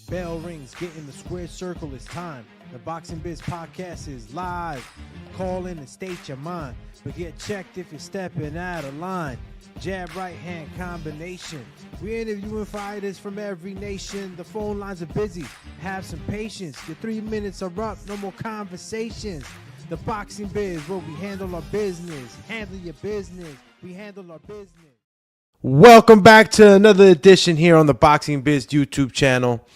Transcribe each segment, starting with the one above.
Bell rings, get in the square circle, it's time. The Boxing Biz podcast is live. Call in and state your mind, but get checked if you're stepping out of line. Jab right hand combination. We're interviewing fighters from every nation. The phone lines are busy. Have some patience. Your 3 minutes are up. No more conversations. The Boxing Biz, where we handle our business. Handle your business. We handle our business. Welcome back to another edition here on the Boxing Biz YouTube channel.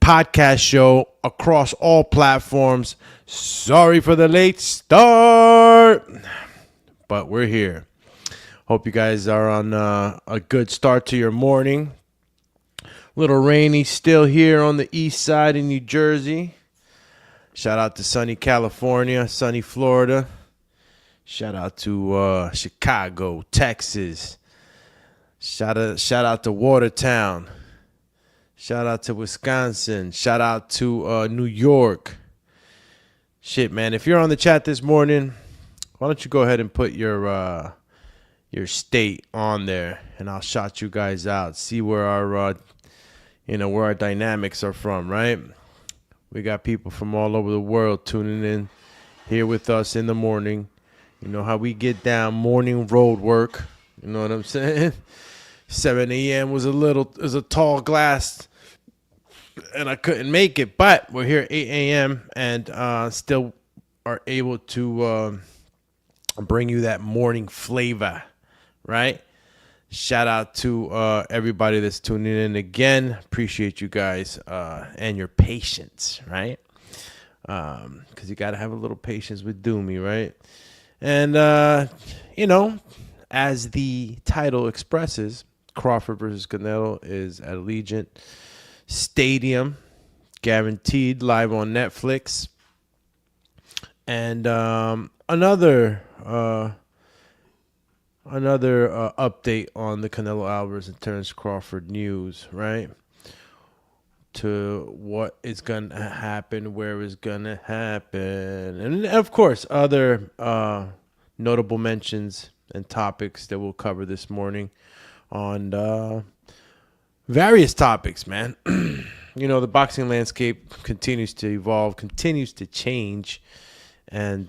Podcast show across all platforms. Sorry for the late start, but we're here. Hope you guys are on a good start to your morning. A little rainy still here on the east side in New Jersey. Shout out to sunny California, sunny Florida. Shout out to Chicago, Texas. Shout out to Watertown. Shout out to Wisconsin. Shout out to New York. Shit, man. If you're on the chat this morning, why don't you go ahead and put your state on there, and I'll shout you guys out. See where our where our dynamics are from, right? We got people from all over the world tuning in here with us in the morning. You know how we get down, morning road work. You know what I'm saying? 7 a.m. was a tall glass, and I couldn't make it. But we're here at 8 a.m. and still are able to bring you that morning flavor, right? Shout out to everybody that's tuning in again. Appreciate you guys and your patience, right? Because you got to have a little patience with Doomy, right? And, as the title expresses, Crawford versus Canelo is at Allegiant Stadium, guaranteed, live on Netflix. And another update on the Canelo Alvarez and Terence Crawford news, right? To what is going to happen, where is going to happen. And, of course, other notable mentions and topics that we'll cover this morning on various topics, man. You know, the boxing landscape continues to evolve, continues to change, and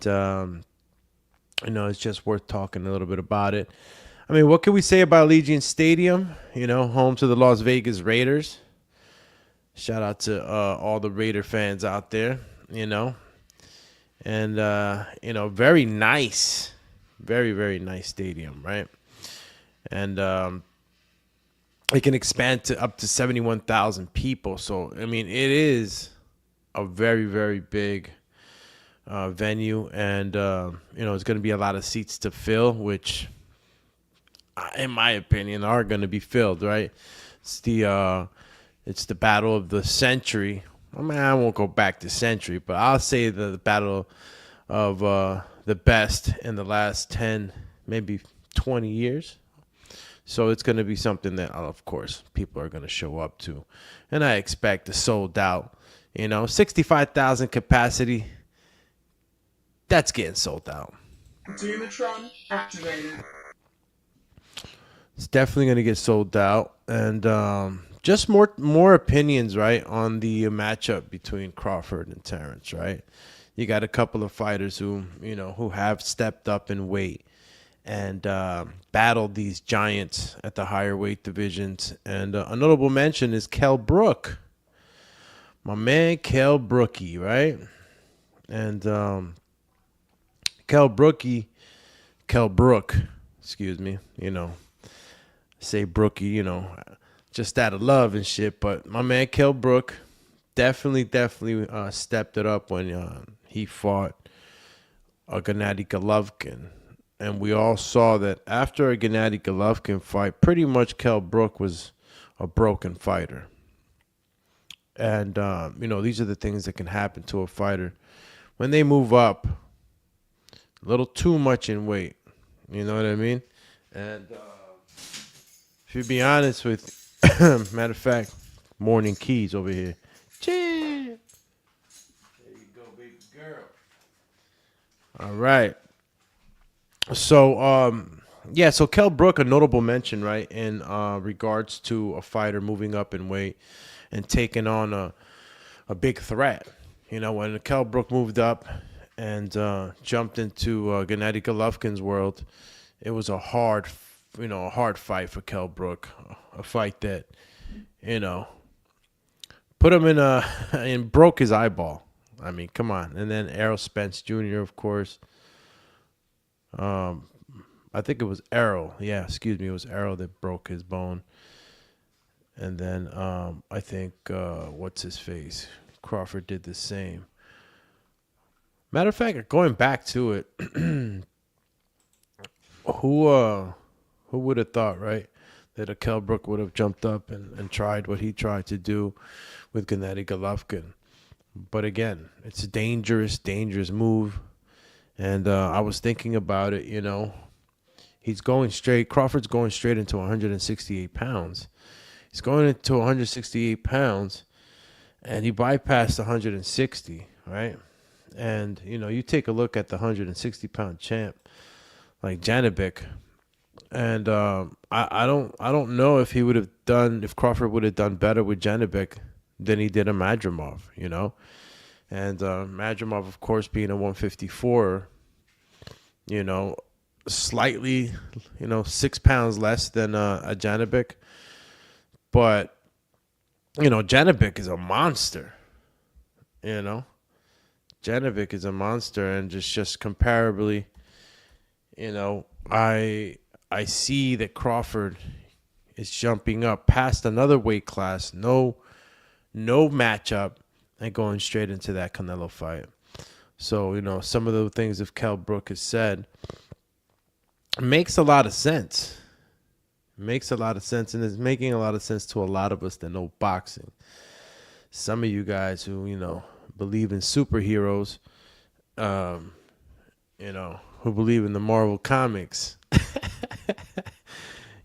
it's just worth talking a little bit about it. I mean, what can we say about Allegiant Stadium? You know, home to the Las Vegas Raiders. Shout out to all the Raider fans out there, And, very nice, very, very nice stadium, right? And it can expand to up to 71,000 people. So, I mean, it is a very, very big venue. And, it's going to be a lot of seats to fill, which, in my opinion, are going to be filled, right? It's the battle of the century. I mean, I won't go back to century, but I'll say the battle of the best in the last 10, maybe 20 years. So it's going to be something that, of course, people are going to show up to. And I expect a sold out, 65,000 capacity. That's getting sold out. Doomatron activated. It's definitely going to get sold out. And just more opinions, right, on the matchup between Crawford and Terence, right? You got a couple of fighters who have stepped up in weight and battled these giants at the higher weight divisions. And a notable mention is Kell Brook. My man, Kell Brookie, right? And Kell Brook, excuse me, say Brookie, just out of love and shit. But my man, Kell Brook, definitely stepped it up when he fought Gennady Golovkin. And we all saw that after a Gennady Golovkin fight, pretty much Kell Brook was a broken fighter. And, these are the things that can happen to a fighter when they move up a little too much in weight. You know what I mean? And if you be honest with, matter of fact, Morning Keys over here. Cheers. There you go, baby girl. All right. So, Yeah, so Kell Brook, a notable mention, right, in regards to a fighter moving up in weight and taking on a big threat. You know, when Kell Brook moved up and jumped into Gennady Golovkin's world, it was a hard fight for Kell Brook, a fight that, put him in and broke his eyeball. I mean, come on. And then Errol Spence Jr., of course. I think it was Errol. Yeah, excuse me. It was Errol that broke his bone. And then I think, what's his face? Crawford did the same. Matter of fact, going back to it, who would have thought, right, that a Kell Brook would have jumped up and tried what he tried to do with Gennady Golovkin? But again, it's a dangerous move. And I was thinking about it, Crawford's going straight into 168 pounds. He's going into 168 pounds, and he bypassed 160, right? And, you take a look at the 160-pound champ, like Janibek, and I don't know if if Crawford would have done better with Janibek than he did a Madrimov, And Madrimov, of course, being a 154, slightly, 6 pounds less than a Janibek. But, Janibek is a monster, Janibek is a monster, and just comparably, I see that Crawford is jumping up past another weight class, no matchup, and going straight into that Canelo fight. So, some of the things that Kell Brook has said makes a lot of sense. Makes a lot of sense, and it's making a lot of sense to a lot of us that know boxing. Some of you guys who, believe in superheroes, who believe in the Marvel comics.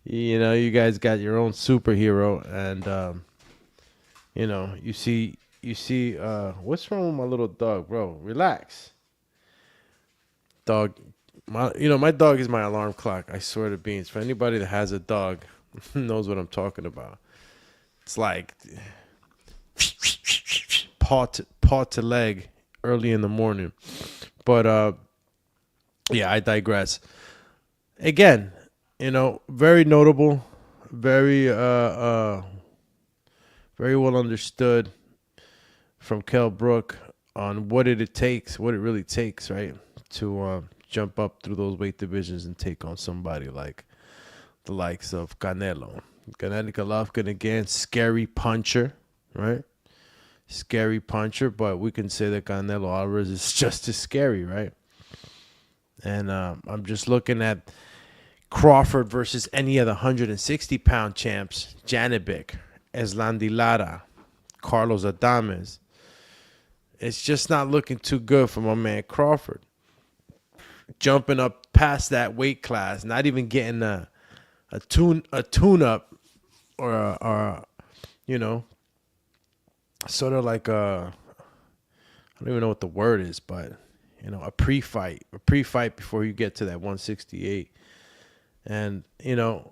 You guys got your own superhero, and you see what's wrong with my little dog, bro? Relax. Dog, my dog is my alarm clock. I swear to beans. For anybody that has a dog knows what I'm talking about. It's like paw to leg early in the morning. But yeah, I digress. Again, very notable, very very well understood from Kell Brook on what it really takes, right, to jump up through those weight divisions and take on somebody like the likes of Canelo. Gennady Golovkin, again, scary puncher, right? Scary puncher, but we can say that Canelo Alvarez is just as scary, right? And I'm just looking at Crawford versus any of the 160-pound champs, Janibek, Eslandi Lara, Carlos Adames. It's just not looking too good for my man Crawford. Jumping up past that weight class, not even getting a tune-up or sort of like I don't even know what the word is, but a pre-fight before you get to that 168. And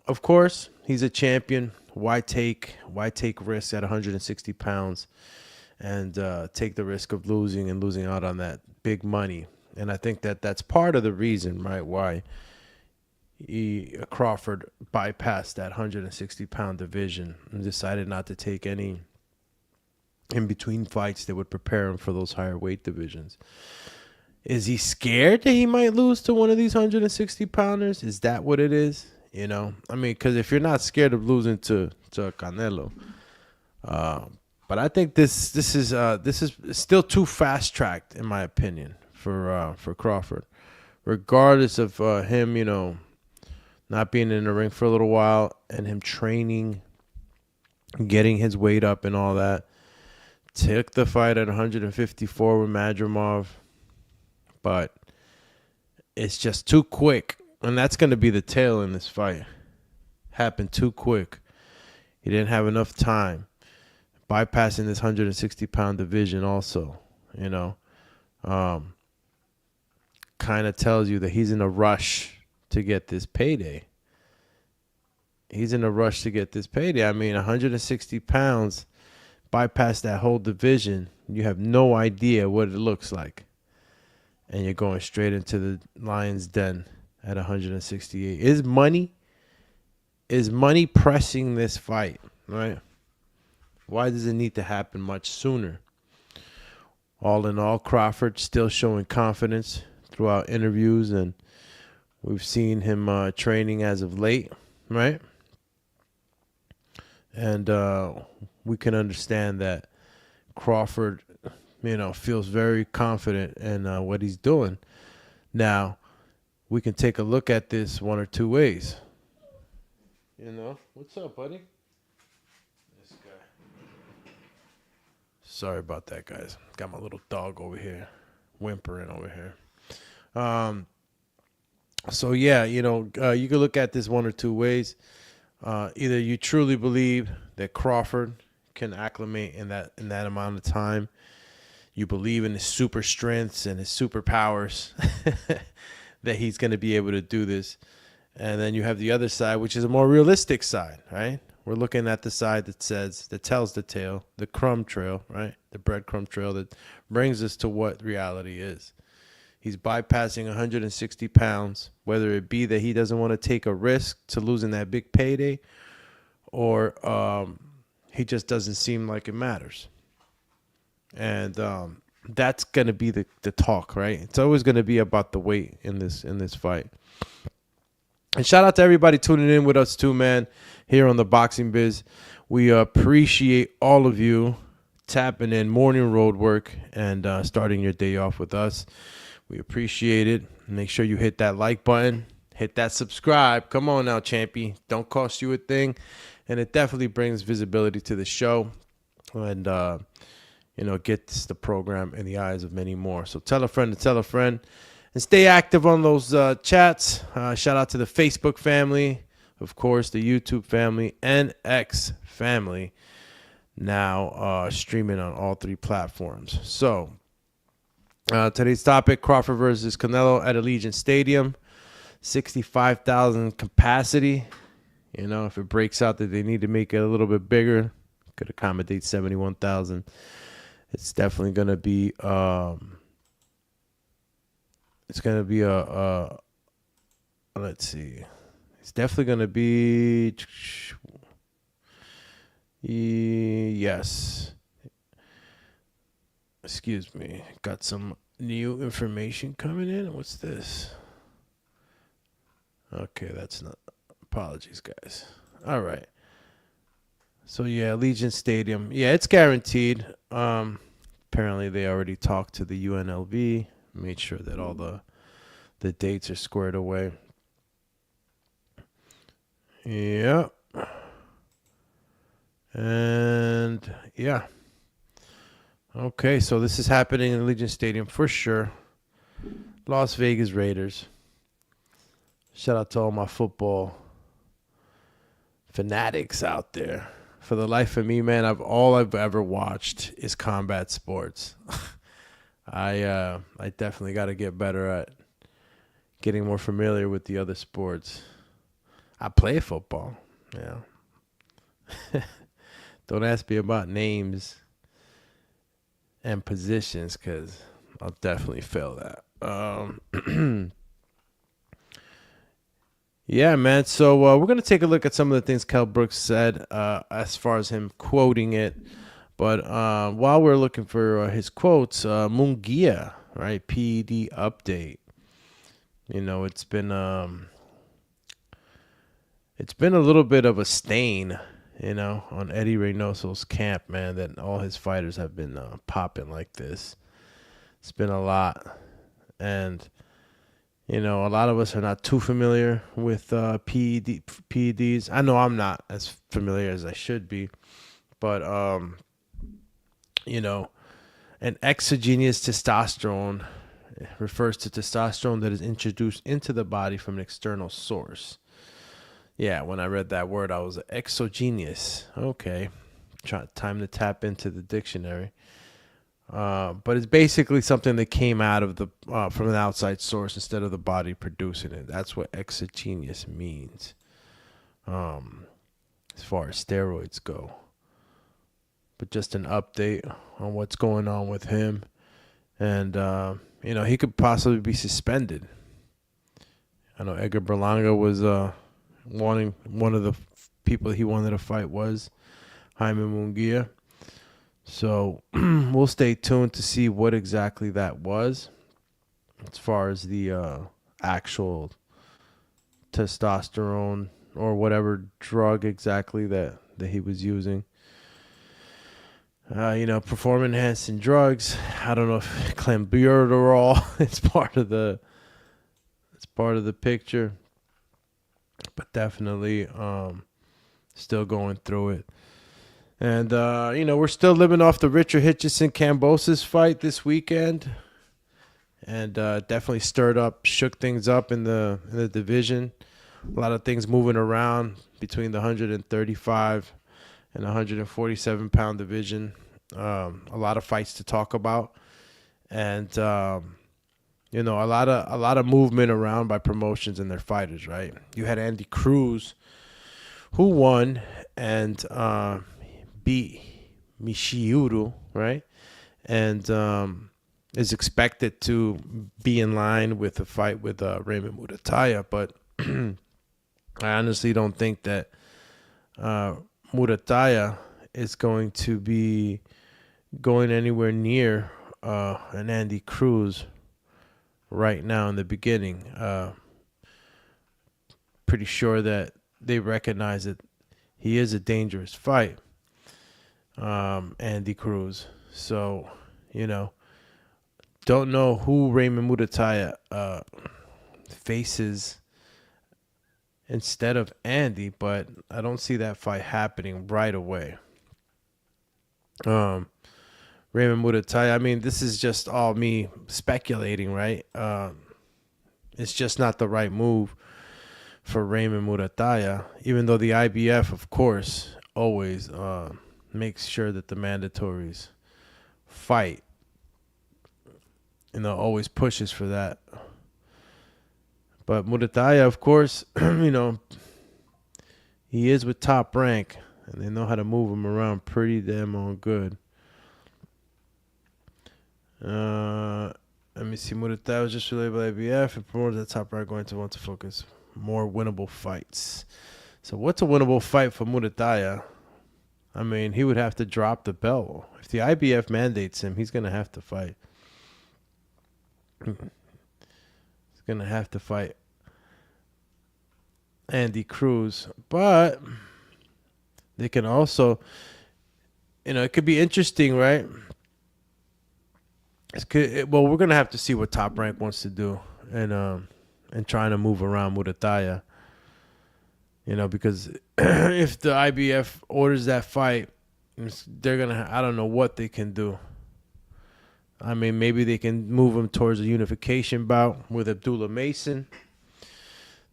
of course, he's a champion. Why take risks at 160 pounds and take the risk of losing out on that big money? And I think that's part of the reason, right, why Crawford bypassed that 160-pound division and decided not to take any in-between fights that would prepare him for those higher weight divisions. Is he scared that he might lose to one of these 160-pounders? Is that what it is? I mean, because if you're not scared of losing to Canelo, but I think this is still too fast-tracked, in my opinion, for Crawford, regardless of him, not being in the ring for a little while and him training, getting his weight up and all that. Took the fight at 154 with Madrimov, but it's just too quick, and that's going to be the tail in this fight. Happened too quick. He didn't have enough time. Bypassing this 160-pound division also, kind of tells you that he's in a rush to get this payday. He's in a rush to get this payday. I mean, 160 pounds, bypass that whole division. You have no idea what it looks like. And you're going straight into the lion's den at 168. Is money pressing this fight, right? Why does it need to happen much sooner? All in all, Crawford still showing confidence throughout interviews, and we've seen him training as of late, right? And we can understand that Crawford, feels very confident in what he's doing. Now, we can take a look at this one or two ways. What's up, buddy? This guy. Sorry about that, guys. Got my little dog over here, whimpering over here. So yeah, you can look at this one or two ways. Either you truly believe that Crawford can acclimate in that amount of time. You believe in his super strengths and his superpowers that he's going to be able to do this. And then you have the other side, which is a more realistic side, right? We're looking at the side that tells the tale, the crumb trail, right? The breadcrumb trail that brings us to what reality is. He's bypassing 160 pounds, whether it be that he doesn't want to take a risk to losing that big payday, or he just doesn't seem like it matters. And that's going to be the talk, right? It's always going to be about the weight in this fight. And shout out to everybody tuning in with us too, man, here on the Boxing Biz. We appreciate all of you tapping in morning road work and starting your day off with us. We appreciate it. Make sure you hit that like button. Hit that subscribe. Come on now, champy. Don't cost you a thing. And it definitely brings visibility to the show. And, gets the program in the eyes of many more. So tell a friend to tell a friend. And stay active on those chats. Shout out to the Facebook family. Of course, the YouTube family and X family. Now streaming on all three platforms. So today's topic, Crawford versus Canelo at Allegiant Stadium. 65,000 capacity. If it breaks out that they need to make it a little bit bigger, could accommodate 71,000. It's definitely going to be let's see. It's definitely going to be yes. Excuse me. Got some new information coming in. What's this? Okay, that's not. Apologies, guys. All right. So, yeah, Allegiant Stadium. Yeah, it's guaranteed. Apparently, they already talked to the UNLV, made sure that all the dates are squared away. Yeah. And, yeah. Okay, so this is happening in Allegiant Stadium for sure. Las Vegas Raiders. Shout out to all my football fanatics out there. For the life of me, man, all I've ever watched is combat sports. I definitely got to get better at getting more familiar with the other sports. I play football, yeah. Don't ask me about names and positions because I'll definitely fail that. Yeah, man. So we're going to take a look at some of the things Kell Brook said as far as him quoting it. But while we're looking for his quotes, Munguia, right, PED update. It's been a little bit of a stain, on Eddie Reynoso's camp, man, that all his fighters have been popping like this. It's been a lot. And a lot of us are not too familiar with PEDs. I know I'm not as familiar as I should be. But, an exogenous testosterone refers to testosterone that is introduced into the body from an external source. Yeah, when I read that word, I was exogenous. Okay. Time to tap into the dictionary. But it's basically something that came out of the from an outside source instead of the body producing it. That's what exogenous means, as far as steroids go. But just an update on what's going on with him. And, he could possibly be suspended. I know Edgar Berlanga was one of the people he wanted to fight was Jaime Munguia. So we'll stay tuned to see what exactly that was as far as the actual testosterone or whatever drug exactly that he was using. Performance-enhancing drugs. I don't know if clenbuterol is part of the picture, but definitely still going through it. And we're still living off the Richard Hitchison Kambosos fight this weekend, and definitely shook things up in the division. A lot of things moving around between the 135 and 147 pound division. A lot of fights to talk about, and a lot of movement around by promotions and their fighters. Right, you had Andy Cruz, who won and beat Mishiuru, right, and is expected to be in line with the fight with Raymond Murataya, but I honestly don't think that Murataya is going to be going anywhere near an Andy Cruz right now in the beginning. Pretty sure that they recognize that he is a dangerous fight, Andy Cruz. So, don't know who Raymond Murataya faces instead of Andy, but I don't see that fight happening right away. Raymond Murataya, I mean, this is just all me speculating, right? It's just not the right move for Raymond Murataya, even though the IBF, of course, always makes sure that the mandatories fight. Always pushes for that. But Murataya, of course, he is with Top Rank, and they know how to move him around pretty damn on good. Let me see. Murataya was just related by IBF and promoted that Top Rank going to want to focus more winnable fights. So what's a winnable fight for Murataya? I mean, he would have to drop the belt. If the IBF mandates him, he's going to have to fight. He's going to have to fight Andy Cruz. But they can also, it could be interesting, right? Well, we're going to have to see what Top Rank wants to do and trying to move around Murataya. Because if the IBF orders that fight, they're going to, I don't know what they can do. I mean, maybe they can move him towards a unification bout with Abdullah Mason.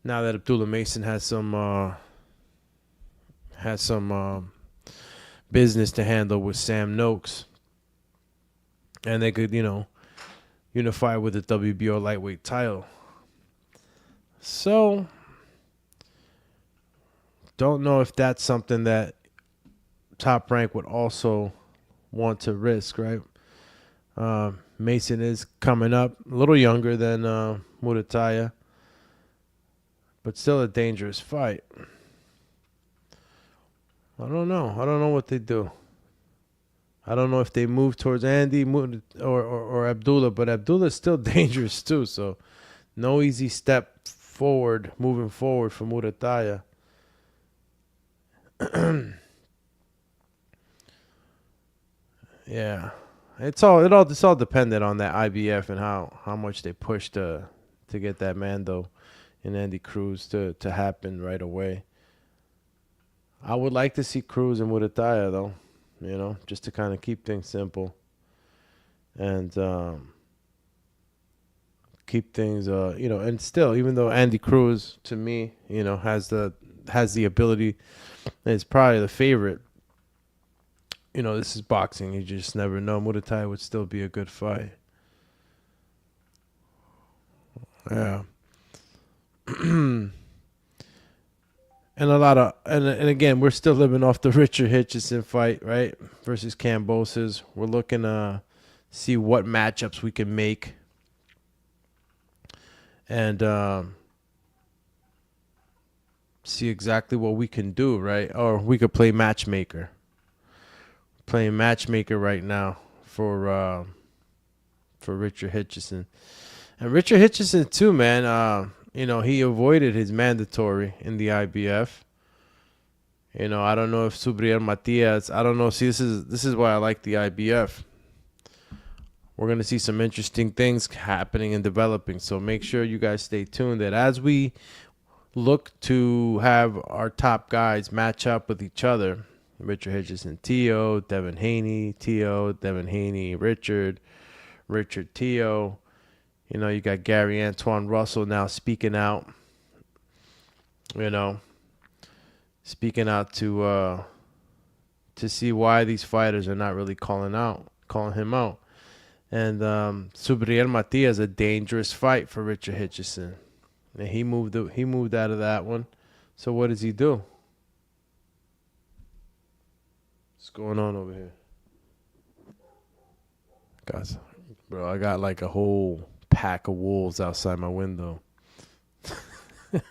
Now that Abdullah Mason has some business to handle with Sam Noakes. And they could, unify with the WBO lightweight title. So, don't know if that's something that Top Rank would also want to risk, right? Mason is coming up, a little younger than Murataya, but still a dangerous fight. I don't know. I don't know what they do. I don't know if they move towards Andy or Abdullah, but Abdullah's still dangerous too. So no easy step forward, moving forward for Murataya. Yeah, it's all dependent on that IBF and how much they push to get that Mando and Andy Cruz to happen right away. I would like to see Cruz and Murataya though. Just to kind of keep things simple and keep things, and still, even though Andy Cruz, to me, has the ability, is probably the favorite, this is boxing. You just never know. Muay Thai would still be a good fight. Yeah. And again, we're still living off the Richard Hitchison fight, right? Versus Kambosos. We're looking to see what matchups we can make. And see exactly what we can do, right? Or we could play matchmaker. Playing matchmaker right now for Richard Hitchison. And Richard Hitchison too, man. He avoided his mandatory in the IBF. I don't know if Subriel Matias. I don't know. See, this is why I like the IBF. We're gonna see some interesting things happening and developing. So make sure you guys stay tuned. That as we look to have our top guys match up with each other, Richard Hitchison, Tio, Devin Haney, Tio, Devin Haney, Richard, Tio. You got Gary Antoine Russell now speaking out. Speaking out to see why these fighters are not really calling him out. And Subriel Matias, a dangerous fight for Richard Hitchison. And he moved out of that one. So what does he do? What's going on over here? Guys, bro, I got like a whole pack of wolves outside my window. Got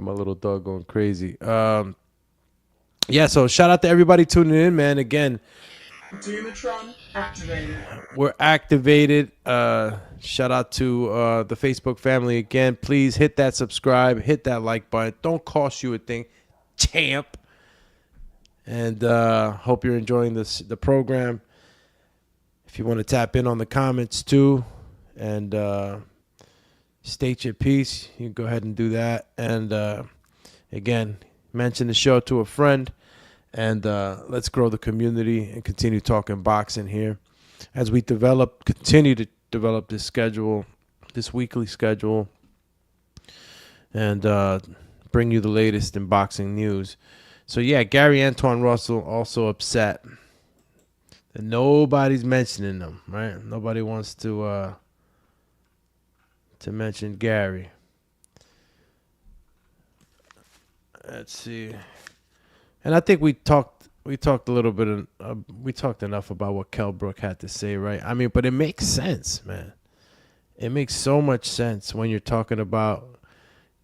my little dog going crazy. So shout out to everybody tuning in, man. Again, Dumatron activated. We're activated. Shout out to the Facebook family again. Please hit that subscribe, hit that like button. Don't cost you a thing, champ. And hope you're enjoying the program. If you want to tap in on the comments too and state your piece, you can go ahead and do that. And again, mention the show to a friend. And let's grow the community and continue talking boxing here as we continue to develop this schedule, this weekly schedule, and bring you the latest in boxing news. So, yeah, Gary Antoine Russell also upset that nobody's mentioning them, right? Nobody wants to mention Gary. Let's see. And I think we talked a little bit. We talked enough about what Kell Brook had to say, right? I mean, but it makes sense, man. It makes so much sense when you're talking about,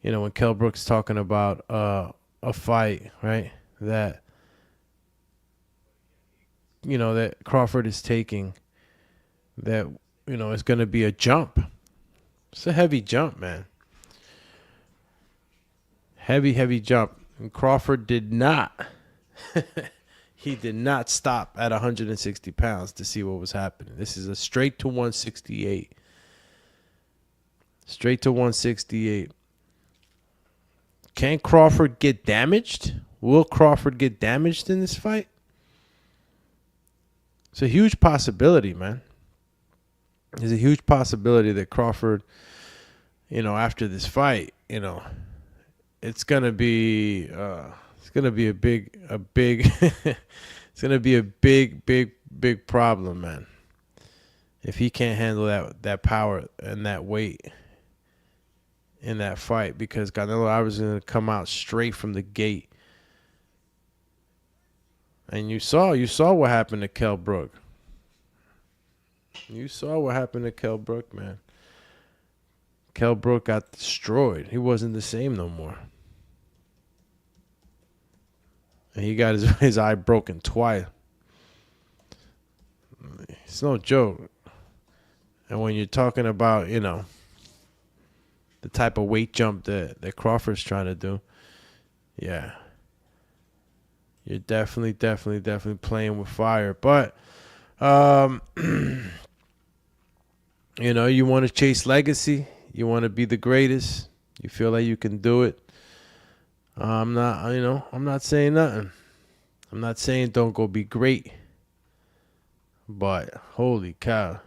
when Kell Brook's talking about a fight, right? That that Crawford is taking. That it's going to be a jump. It's a heavy jump, man. Heavy jump. And Crawford did not. He did not stop at 160 pounds to see what was happening. This is a straight to 168. Straight to 168. Can Crawford get damaged? Will Crawford get damaged in this fight? It's a huge possibility, man. There's a huge possibility that Crawford, after this fight, it's gonna be a big it's gonna be a big problem, man. If he can't handle that power and that weight in that fight, because Canelo Alvarez is gonna come out straight from the gate. And you saw what happened to Kell Brook. You saw what happened to Kell Brook, man. Kell Brook got destroyed. He wasn't the same no more. And he got his eye broken twice. It's no joke. And when you're talking about, the type of weight jump that Crawford's trying to do, yeah. You're definitely playing with fire. But, you want to chase legacy. You want to be the greatest. You feel like you can do it. I'm not saying nothing. I'm not saying don't go be great. But holy cow.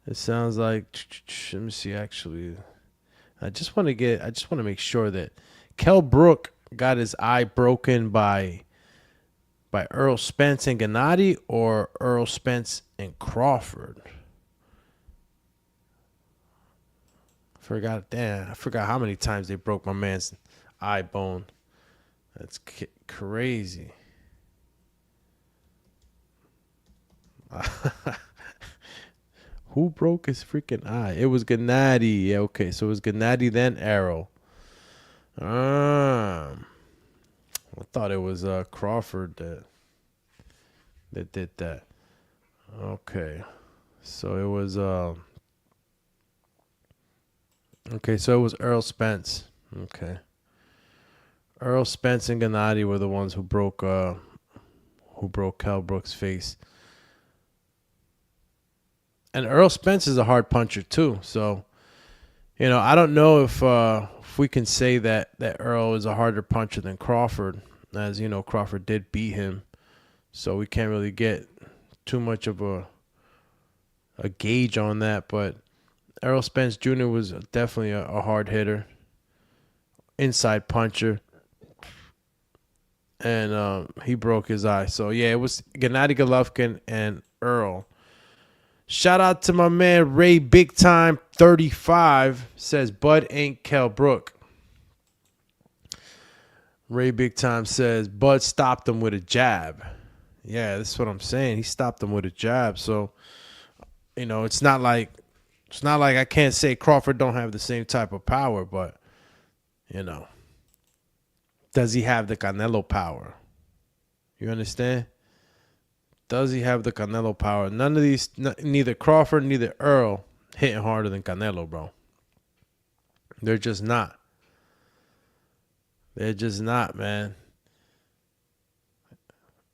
It sounds like, let me see, actually. I just want to make sure that Kell Brook got his eye broken by by Earl Spence and Gennady or Earl Spence and Crawford? I forgot how many times they broke my man's eye bone. That's crazy. Who broke his freaking eye? It was Gennady. Yeah, okay. So it was Gennady, then Errol. I thought it was Crawford that did that. Okay. So it was so it was Earl Spence. Okay. Earl Spence and Gennady were the ones who broke Kell Brook's face. And Earl Spence is a hard puncher too. So, I don't know if we can say that Earl is a harder puncher than Crawford. As you know, Crawford did beat him. So we can't really get too much of a gauge on that. But Errol Spence Jr. was definitely a hard hitter, inside puncher. And he broke his eye. So, yeah, it was Gennady Golovkin and Earl. Shout out to my man Ray Big Time 35 says Bud ain't Kell Brook. Ray Big Time says Bud stopped him with a jab. Yeah, that's what I'm saying. He stopped him with a jab. So, it's not like I can't say Crawford don't have the same type of power, but does he have the Canelo power? You understand? Does he have the Canelo power? None of these, neither Crawford, neither Earl, hitting harder than Canelo, bro. They're just not. They're just not, man.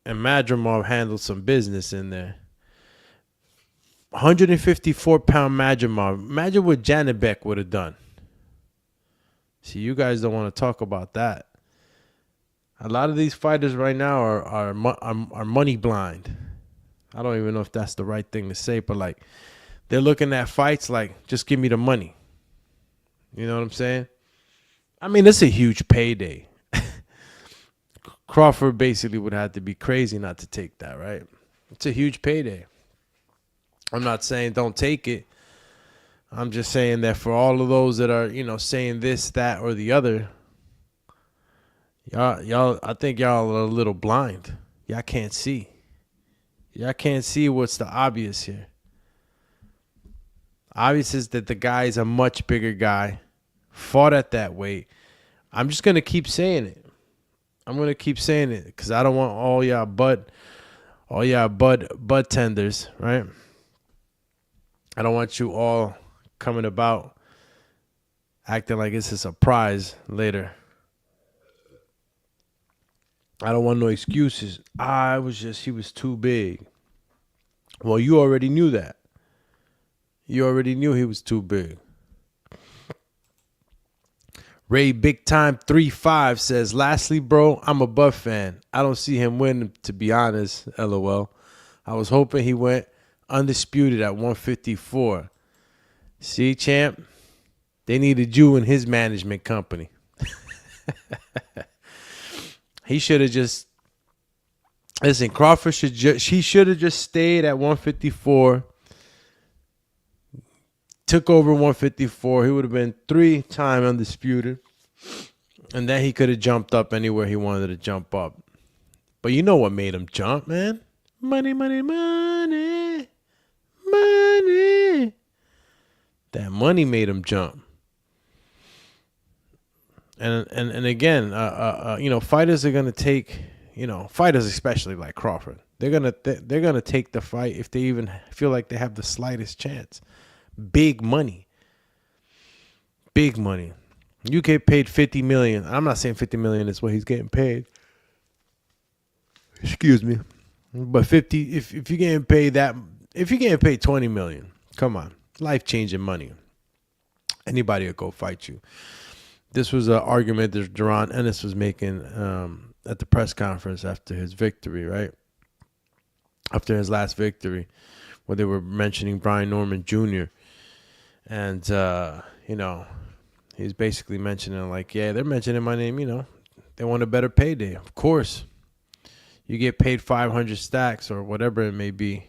And Madrimov handled some business in there. 154-pound Madrimov. Imagine what Janibek would have done. See, you guys don't want to talk about that. A lot of these fighters right now are money blind. I don't even know if that's the right thing to say, but they're looking at fights like, just give me the money. You know what I'm saying? I mean, it's a huge payday. Crawford basically would have to be crazy not to take that, right? It's a huge payday. I'm not saying don't take it. I'm just saying that for all of those that are, saying this, that, or the other, y'all, I think y'all are a little blind. Y'all can't see. Y'all can't see what's the obvious here. Obvious is that the guy is a much bigger guy, fought at that weight. I'm just going to keep saying it. I'm going to keep saying it because I don't want all y'all bud tenders, right? I don't want you all coming about acting like it's a surprise later. I don't want no excuses. He was too big. Well, you already knew that. You already knew he was too big. Ray Big Time 35 says, lastly, bro, I'm a Buff fan. I don't see him win, to be honest, LOL. I was hoping he went undisputed at 154. See, champ? They needed you in his management company. He should have just... Listen, Crawford should have just stayed at 154. Took over 154. He would have been 3-time undisputed. And then he could have jumped up anywhere he wanted to jump up. But you know what made him jump, man? Money, money, money. Money. That money made him jump. And again, fighters are gonna take, fighters especially like Crawford. They're gonna take the fight if they even feel like they have the slightest chance. Big money. Big money. You get paid $50 million. I'm not saying $50 million is what he's getting paid. Excuse me. But 50, if you're getting paid that, if you're getting paid $20 million, come on, life-changing money. Anybody will go fight you. This was an argument that Duran Ennis was making at the press conference after his victory, right? After his last victory, where they were mentioning Brian Norman Jr. And, he's basically mentioning like, yeah, they're mentioning my name, they want a better payday. Of course. you get paid 500 stacks or whatever it may be,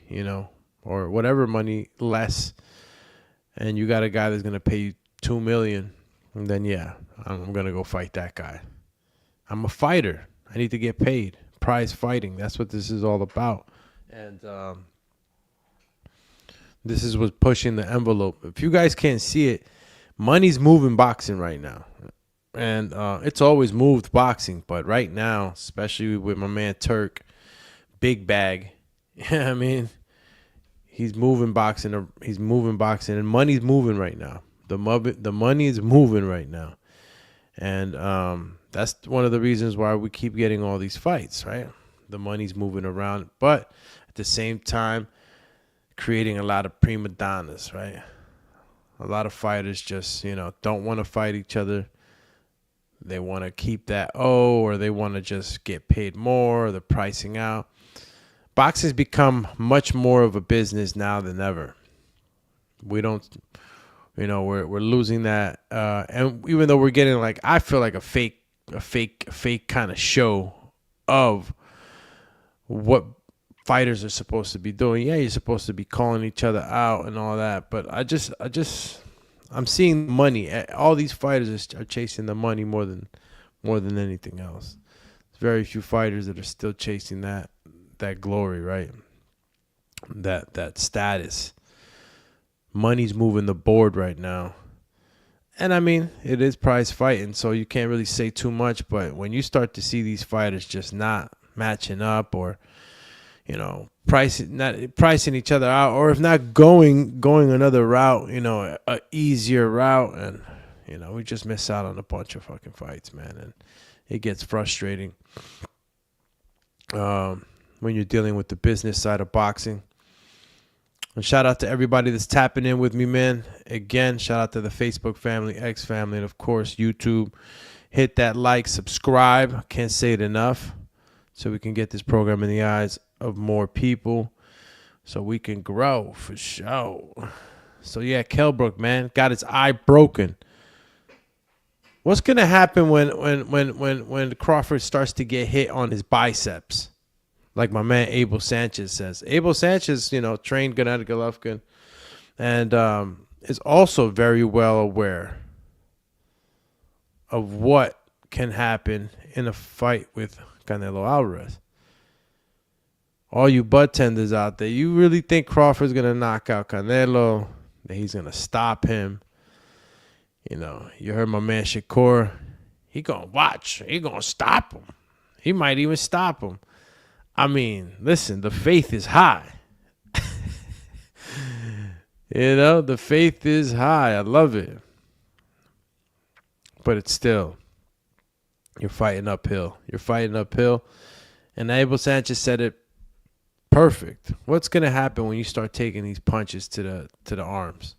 or whatever money less, and you got a guy that's going to pay you $2 million, and then, yeah, I'm going to go fight that guy. I'm a fighter. I need to get paid. Prize fighting. That's what this is all about. And this is what's pushing the envelope. If you guys can't see it, money's moving boxing right now. And it's always moved boxing. But right now, especially with my man Turk, big bag. I mean, he's moving boxing. He's moving boxing. And money's moving right now. The money is moving right now. And that's one of the reasons why we keep getting all these fights, right? The money's moving around. But at the same time, creating a lot of prima donnas, right? A lot of fighters just, don't want to fight each other. They want to keep that or they want to just get paid more, or they're pricing out. Boxing's become much more of a business now than ever. We don't, we're losing that. And even though we're getting I feel like a fake kind of show of what fighters are supposed to be doing. Yeah, you're supposed to be calling each other out and all that, but I'm seeing money. All these fighters are chasing the money more than anything else. There's very few fighters that are still chasing that glory, right? That status. Money's moving the board right now. And I mean, it is prize fighting, so you can't really say too much, but when you start to see these fighters just not matching up, or pricing each other out, or if not going another route, a easier route, and we just miss out on a bunch of fucking fights, man, and it gets frustrating when you're dealing with the business side of boxing. And shout out to everybody that's tapping in with me, man. Again, shout out to the Facebook family, X family, and of course YouTube. Hit that like, subscribe. Can't say it enough. So we can get this program in the eyes of more people, so we can grow for sure. So yeah, Kell Brook, man, got his eye broken. What's gonna happen when Crawford starts to get hit on his biceps? Like my man Abel Sanchez says. Abel Sanchez, trained Gennady Golovkin, and is also very well aware of what can happen in a fight with Canelo Alvarez. All you butt tenders out there, you really think Crawford's going to knock out Canelo, that he's going to stop him? You heard my man Shakur. He going to watch. He going to stop him. He might even stop him. I mean, listen, the faith is high. The faith is high. I love it. But it's still, you're fighting uphill. And Abel Sanchez said it perfect. What's going to happen when you start taking these punches to the arms?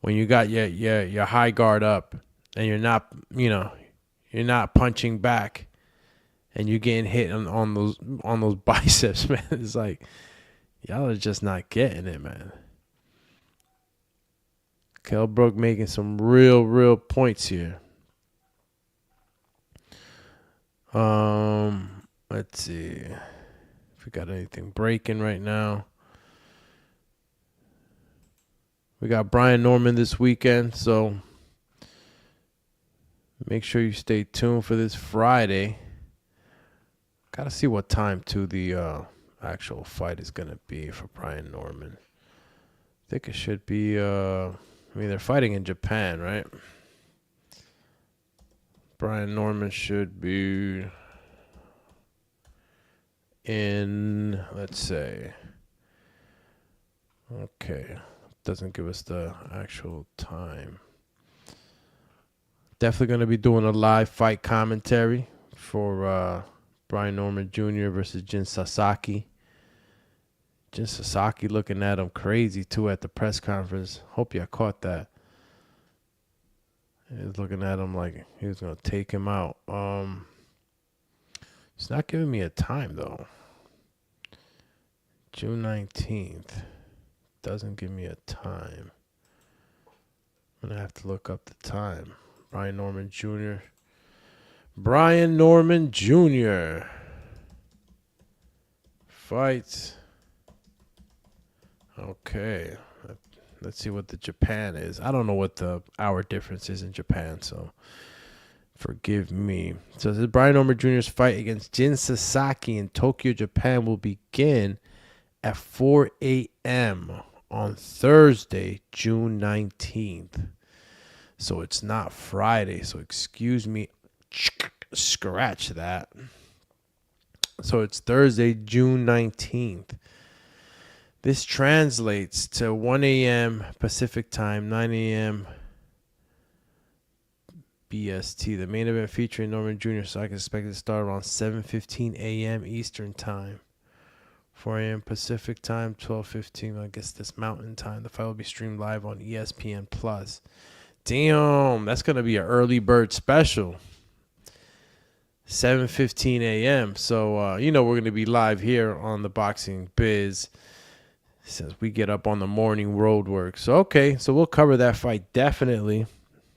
When you got your high guard up and you're not punching back, and you're getting hit on those biceps, man. It's like, y'all are just not getting it, man. Kell Brook making some real points here. Let's see if we got anything breaking right now. We got Brian Norman this weekend, so make sure you stay tuned for this Friday. Gotta see what time too the actual fight is gonna be for Brian Norman. I think it should be they're fighting in Japan, right? Brian Norman should be in, let's say, okay, doesn't give us the actual time. Definitely gonna be doing a live fight commentary for Brian Norman Jr. versus Jin Sasaki. Jin Sasaki looking at him crazy, too, at the press conference. Hope y'all caught that. He was looking at him like he was going to take him out. It's not giving me a time, though. June 19th. Doesn't give me a time. I'm going to have to look up the time. Brian Norman Jr. fights. Okay. Let's see what the Japan is. I don't know what the hour difference is in Japan, so forgive me. So this Brian Norman Jr.'s fight against Jin Sasaki in Tokyo, Japan will begin at 4 a.m. on Thursday, June 19th. So it's not Friday. So excuse me. Scratch that. So it's Thursday, June 19th. This translates to 1 a.m. Pacific time, 9 a.m. BST. The main event featuring Norman Jr. So I can expect it to start around 7:15 a.m. Eastern time. 4 a.m. Pacific time, 12:15. I guess this Mountain time. The fight will be streamed live on ESPN Plus. Damn, that's gonna be an early bird special. 7:15 a.m. So we're gonna be live here on the Boxing Biz since we get up on the morning road work. So okay, so we'll cover that fight definitely.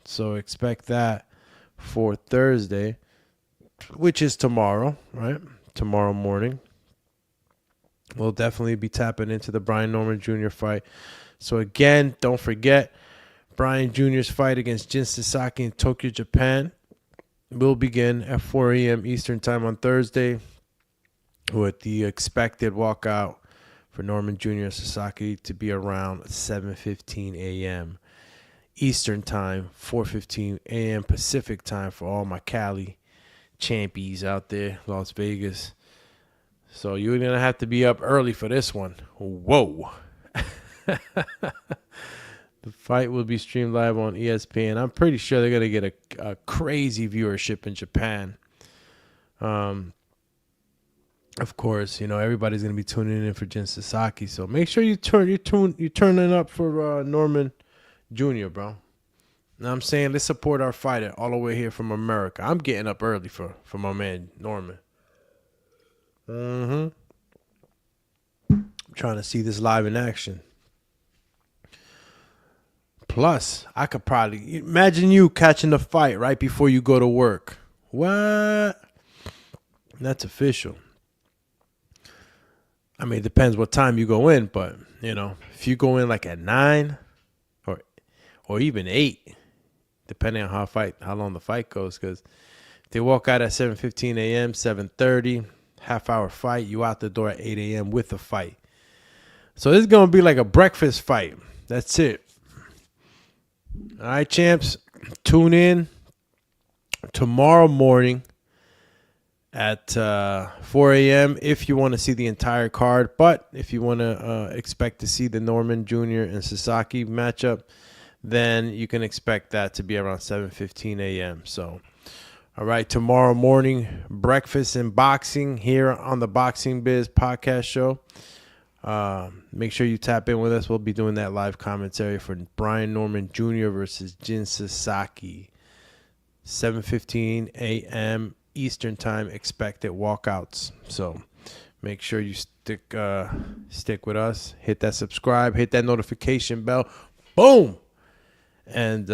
So expect that for Thursday, which is tomorrow, right? Tomorrow morning. We'll definitely be tapping into the Brian Norman Jr. fight. So again, don't forget, Brian Jr.'s fight against Jin Sasaki in Tokyo, Japan will begin at 4 a.m. Eastern time on Thursday with the expected walkout for Norman Jr. and Sasaki to be around 7:15 a.m. Eastern time, 4:15 a.m. Pacific time for all my Cali champions out there, Las Vegas. So you're going to have to be up early for this one. Whoa. The fight will be streamed live on ESPN. I'm pretty sure they're going to get a crazy viewership in Japan. Of course, everybody's going to be tuning in for Jin Sasaki. So make sure you're turning up for Norman Jr., bro. Now I'm saying let's support our fighter all the way here from America. I'm getting up early for my man Norman. I'm trying to see this live in action. Plus, I could probably imagine you catching the fight right before you go to work. What? That's official. I mean, it depends what time you go in, but if you go in like at 9 or even 8, depending on how long the fight goes, because if they walk out at 7:15 a.m., 7:30, half-hour fight, you out the door at 8 a.m. with the fight. So this is going to be like a breakfast fight. That's it. All right, champs, tune in tomorrow morning at 4 a.m. if you want to see the entire card. But if you want to expect to see the Norman Jr. and Sasaki matchup, then you can expect that to be around 7:15 a.m. So, all right, tomorrow morning, breakfast and boxing here on the Boxing Biz podcast show. Make sure you tap in with us. We'll be doing that live commentary for Brian Norman Jr. versus Jin Sasaki. 7:15 a.m. Eastern time, expected walkouts. So make sure you stick with us. Hit that subscribe. Hit that notification bell. Boom! And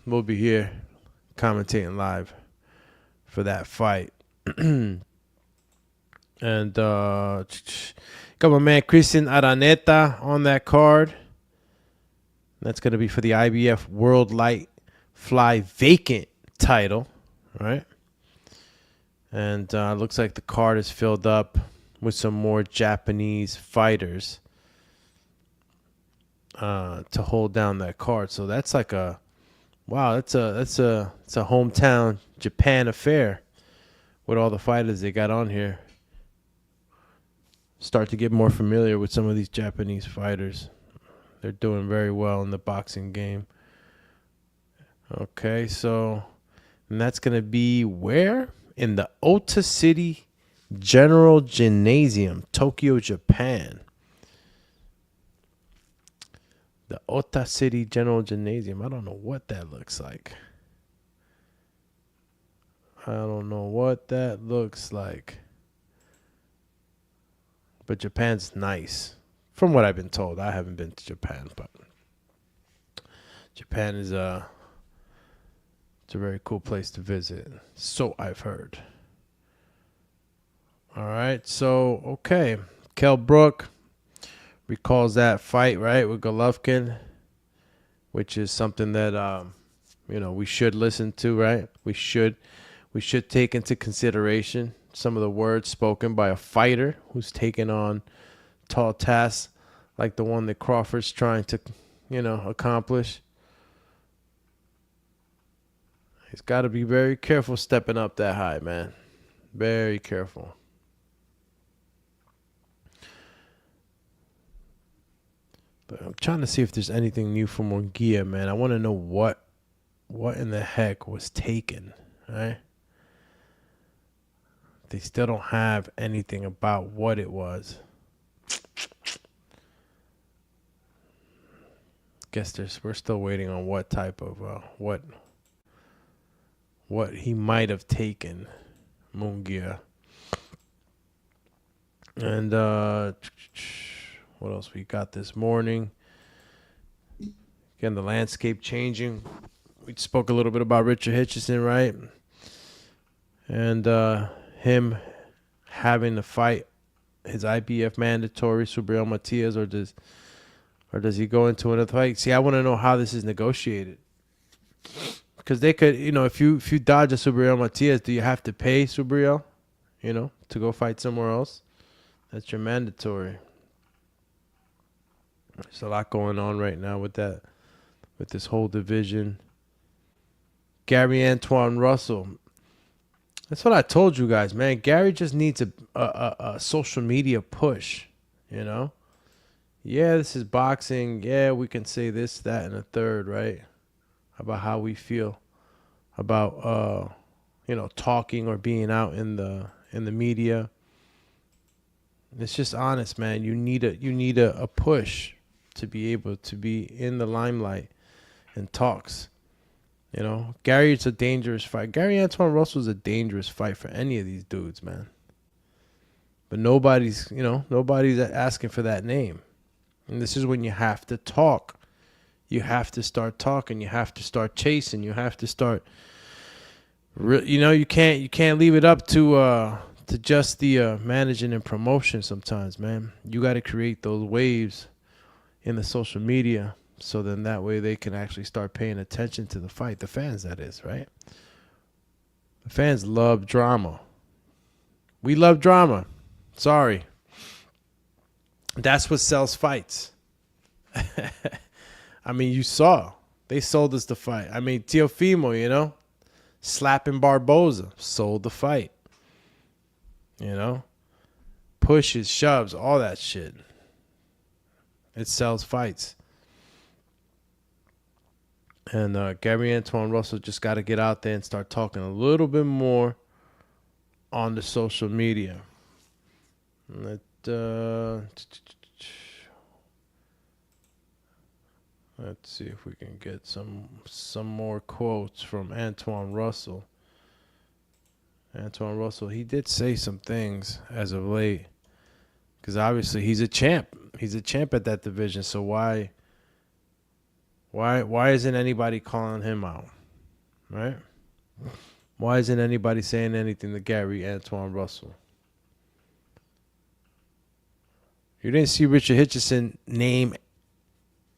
we'll be here commentating live for that fight. And got my man Christian Araneta on that card. That's going to be for the IBF World Light Fly Vacant title, right? And looks like the card is filled up with some more Japanese fighters to hold down that card. So that's like a it's a hometown Japan affair with all the fighters they got on here. Start to get more familiar with some of these Japanese fighters. They're doing very well in the boxing game. Okay, so and that's going to be where? In the Ota City General Gymnasium, Tokyo, Japan. The Ota City General Gymnasium. I don't know what that looks like. But Japan's nice. From what I've been told. I haven't been to Japan, but Japan is it's a very cool place to visit. So I've heard. All right. So, okay. Kell Brook recalls that fight, right, with Golovkin, which is something that we should listen to, right? We should take into consideration some of the words spoken by a fighter who's taken on tall tasks like the one that Crawford's trying to, accomplish. He's got to be very careful stepping up that high, man. Very careful. But I'm trying to see if there's anything new from Munguia, man. I want to know what in the heck was taken, right? They still don't have anything about what it was. Guess we're still waiting on what type of what he might have taken, Munguia. And what else we got this morning? Again, the landscape changing. We spoke a little bit about Richard Hitchison, right? And him having to fight his IBF mandatory, Subriel Matias, or does he go into another fight? See, I want to know how this is negotiated. Because they could, if you dodge a Subriel Matias, do you have to pay Subriel, to go fight somewhere else? That's your mandatory. There's a lot going on right now with that, with this whole division. Gary Antoine Russell. That's what I told you guys, man. Gary just needs a social media push, Yeah, this is boxing. Yeah, we can say this, that, and a third, right? About how we feel about talking or being out in the media. It's just honest, man. You need a push to be able to be in the limelight and talks. Gary's a dangerous fight. Gary Antoine Russell's a dangerous fight for any of these dudes, man. But nobody's asking for that name. And this is when you have to talk. You have to start talking. You have to start chasing. You have to start. You can't leave it up to just the managing and promotion. Sometimes, man, you got to create those waves in the social media, so then that way they can actually start paying attention to the fight. The fans, that is, right? The fans love drama. We love drama. Sorry. That's what sells fights. I mean, you saw. They sold us the fight. I mean, Teofimo, slapping Barboza, sold the fight. Pushes, shoves, all that shit. It sells fights. And Gary Antoine Russell just got to get out there and start talking a little bit more on the social media. Let's see if we can get some more quotes from Antoine Russell. Antoine Russell, he did say some things as of late. Because obviously he's a champ. He's a champ at that division. So why isn't anybody calling him out? Right? Why isn't anybody saying anything to Gary Antoine Russell? You didn't see Richard Hitchison name.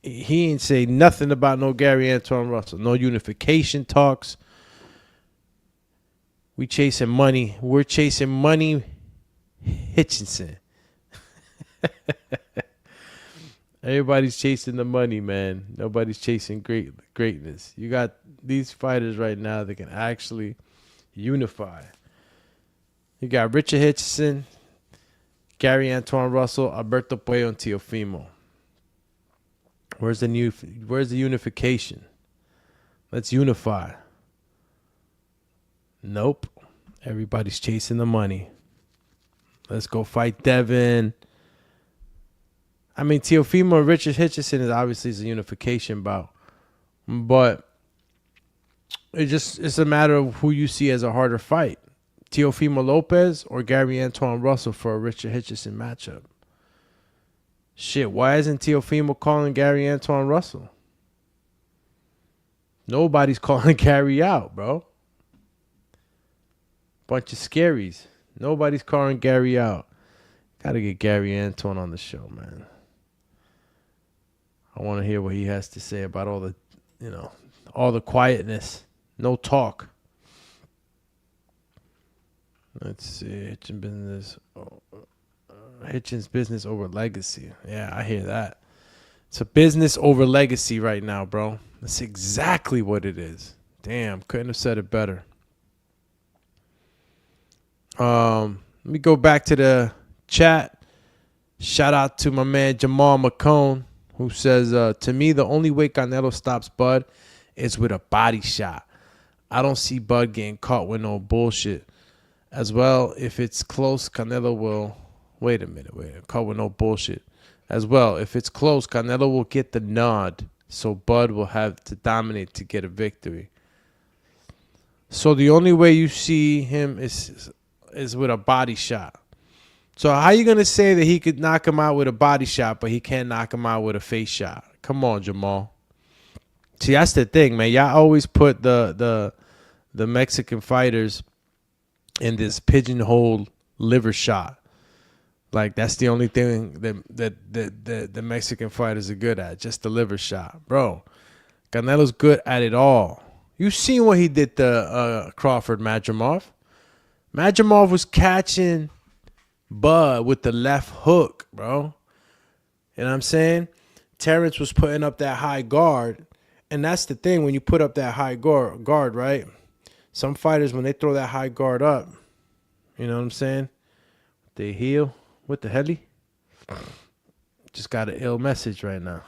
He ain't say nothing about no Gary Antoine Russell. No unification talks. We chasing money. We're chasing money. Hitchison. Everybody's chasing the money, man. Nobody's chasing greatness. You got these fighters right now that can actually unify. You got Richard Hitchison, Gary Antoine Russell, Alberto Puello, and Teofimo. Where's the unification? Let's unify. Nope. Everybody's chasing the money. Let's go fight Devin. I mean, Teofimo and Richard Hitchison is obviously a unification bout. But it's a matter of who you see as a harder fight. Teofimo Lopez or Gary Antoine Russell for a Richard Hitchison matchup. Shit, why isn't Teofimo calling Gary Antoine Russell? Nobody's calling Gary out, bro. Bunch of scaries. Nobody's calling Gary out. Gotta get Gary Antoine on the show, man. I want to hear what he has to say about all the, all the quietness, no talk. Let's see, Hitchens business over legacy. Yeah, I hear that. It's a business over legacy right now, bro. That's exactly what it is. Damn, couldn't have said it better. Let me go back to the chat. Shout out to my man Jamal McCone, who says, to me, the only way Canelo stops Bud is with a body shot. I don't see Bud getting caught with no bullshit. As well, if it's close, Canelo will... Wait a minute. Caught with no bullshit. As well, if it's close, Canelo will get the nod, so Bud will have to dominate to get a victory. So the only way you see him is with a body shot. So how you going to say that he could knock him out with a body shot, but he can't knock him out with a face shot? Come on, Jamal. See, that's the thing, man. Y'all always put the Mexican fighters in this pigeonhole liver shot. Like, that's the only thing that the Mexican fighters are good at, just the liver shot. Bro, Canelo's good at it all. You seen what he did to Crawford Madrimov. Madrimov was catching Bud with the left hook, bro. You know what I'm saying? Terence was putting up that high guard. And that's the thing, when you put up that high guard, right? Some fighters, when they throw that high guard up, you know what I'm saying? They heal. What the hell? Just got an ill message right now.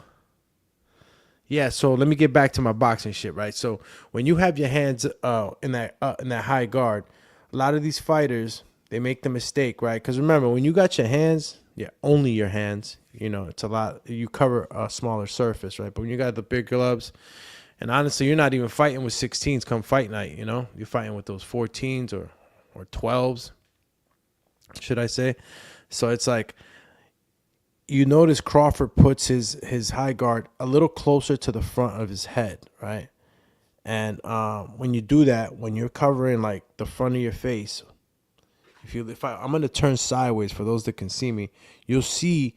Yeah, so let me get back to my boxing shit, right? So when you have your hands in that high guard, a lot of these fighters, they make the mistake, right? Because remember, when you got your hands, only your hands, it's a lot. You cover a smaller surface, right? But when you got the big gloves, and honestly, you're not even fighting with 16s come fight night, You're fighting with those 14s or 12s, should I say. So it's like, you notice Crawford puts his high guard a little closer to the front of his head, right? And when you do that, when you're covering like the front of your face, I'm going to turn sideways for those that can see me, you'll see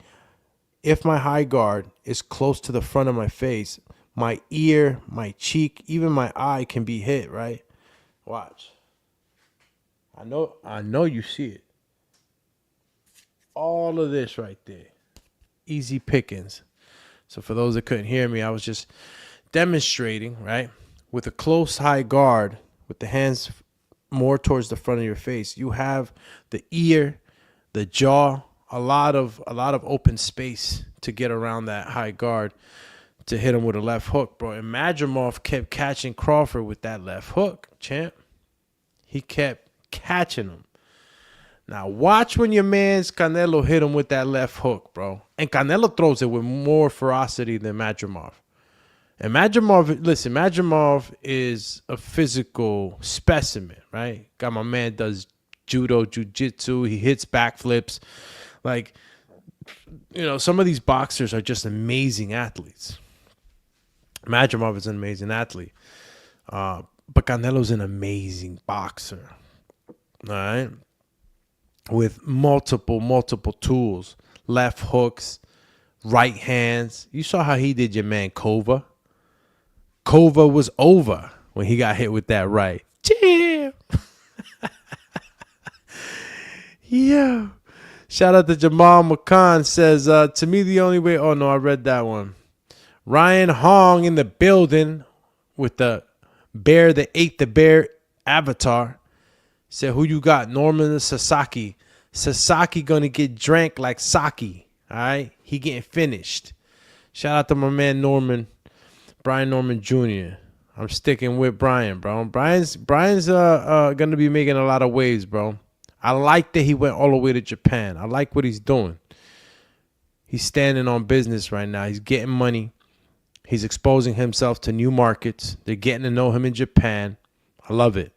if my high guard is close to the front of my face, my ear, my cheek, even my eye can be hit, right? Watch. I know you see it. All of this right there. Easy pickings. So for those that couldn't hear me, I was just demonstrating, right? With a close high guard, with the hands more towards the front of your face, you have the ear, the jaw, a lot of open space to get around that high guard to hit him with a left hook, bro. And Madrimov kept catching Crawford with that left hook, champ. He kept catching him. Now, watch when your man's Canelo hit him with that left hook, bro. And Canelo throws it with more ferocity than Madrimov. And Madrimov is a physical specimen, right? Got my man does judo, jiu-jitsu. He hits backflips. Like, some of these boxers are just amazing athletes. Madrimov is an amazing athlete. But Canelo's an amazing boxer. All right? With multiple tools, left hooks, right hands. You saw how he did your man Kova. Kova was over when he got hit with that right. Damn. Yeah. Shout out to Jamal McCann says, to me the only way. Oh no, I read that one. Ryan Hong in the building with the bear that ate the bear avatar. Said, who you got? Norman or Sasaki? Sasaki gonna get drank like sake. All right? He getting finished. Shout out to my man Brian Norman Jr. I'm sticking with Brian, bro. Brian's gonna be making a lot of waves, bro. I like that he went all the way to Japan. I like what he's doing. He's standing on business right now. He's getting money. He's exposing himself to new markets. They're getting to know him in Japan. I love it.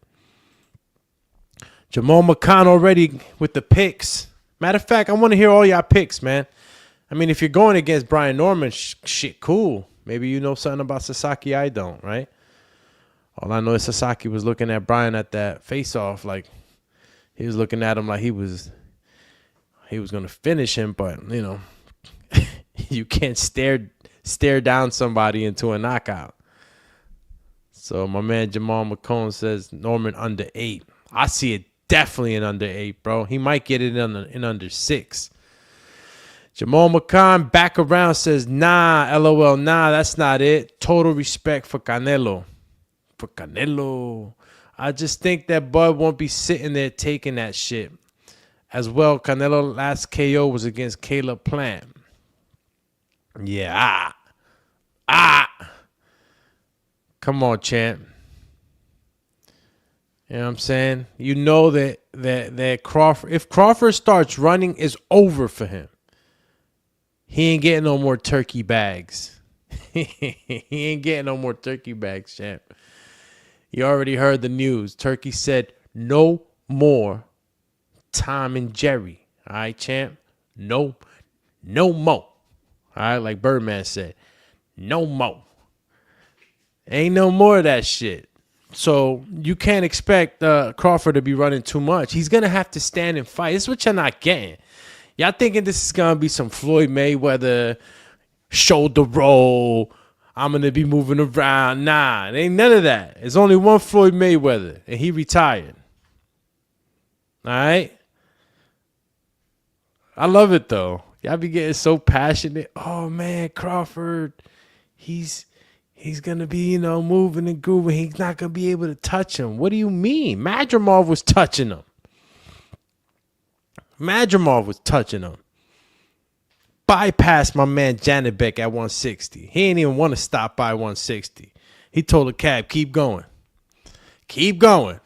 Jamal McCann already with the picks. Matter of fact, I want to hear all y'all picks, man. I mean, if you're going against Brian Norman, shit, cool. Maybe you know something about Sasaki I don't, right? All I know is Sasaki was looking at Brian at that face-off like he was looking at him like he was he was going to finish him, but, you can't stare down somebody into a knockout. So my man Jamal McCone says Norman under 8. I see it definitely in under 8, bro. He might get it in under 6. Jamal McCone back around says, nah, LOL, nah, that's not it. Total respect for Canelo. I just think that Bud won't be sitting there taking that shit. As well, Canelo last KO was against Caleb Plant. Yeah. Come on, champ. You know what I'm saying? You know that Crawford, if Crawford starts running, it's over for him. He ain't getting no more turkey bags. He ain't getting no more turkey bags, champ. You already heard the news. Turkey said no more Tom and Jerry. All right, champ? No more. All right, like Birdman said. No more. Ain't no more of that shit. So you can't expect Crawford to be running too much. He's going to have to stand and fight. This is what you're not getting. Y'all thinking this is going to be some Floyd Mayweather shoulder roll. I'm going to be moving around. Nah, it ain't none of that. There's only one Floyd Mayweather, and he retired. All right? I love it, though. Y'all be getting so passionate. Oh, man, Crawford, he's going to be, moving and grooving. He's not going to be able to touch him. What do you mean? Madrimov was touching him. Bypassed my man Janibek at 160. He ain't even want to stop by 160. He told the cab, keep going. Keep going.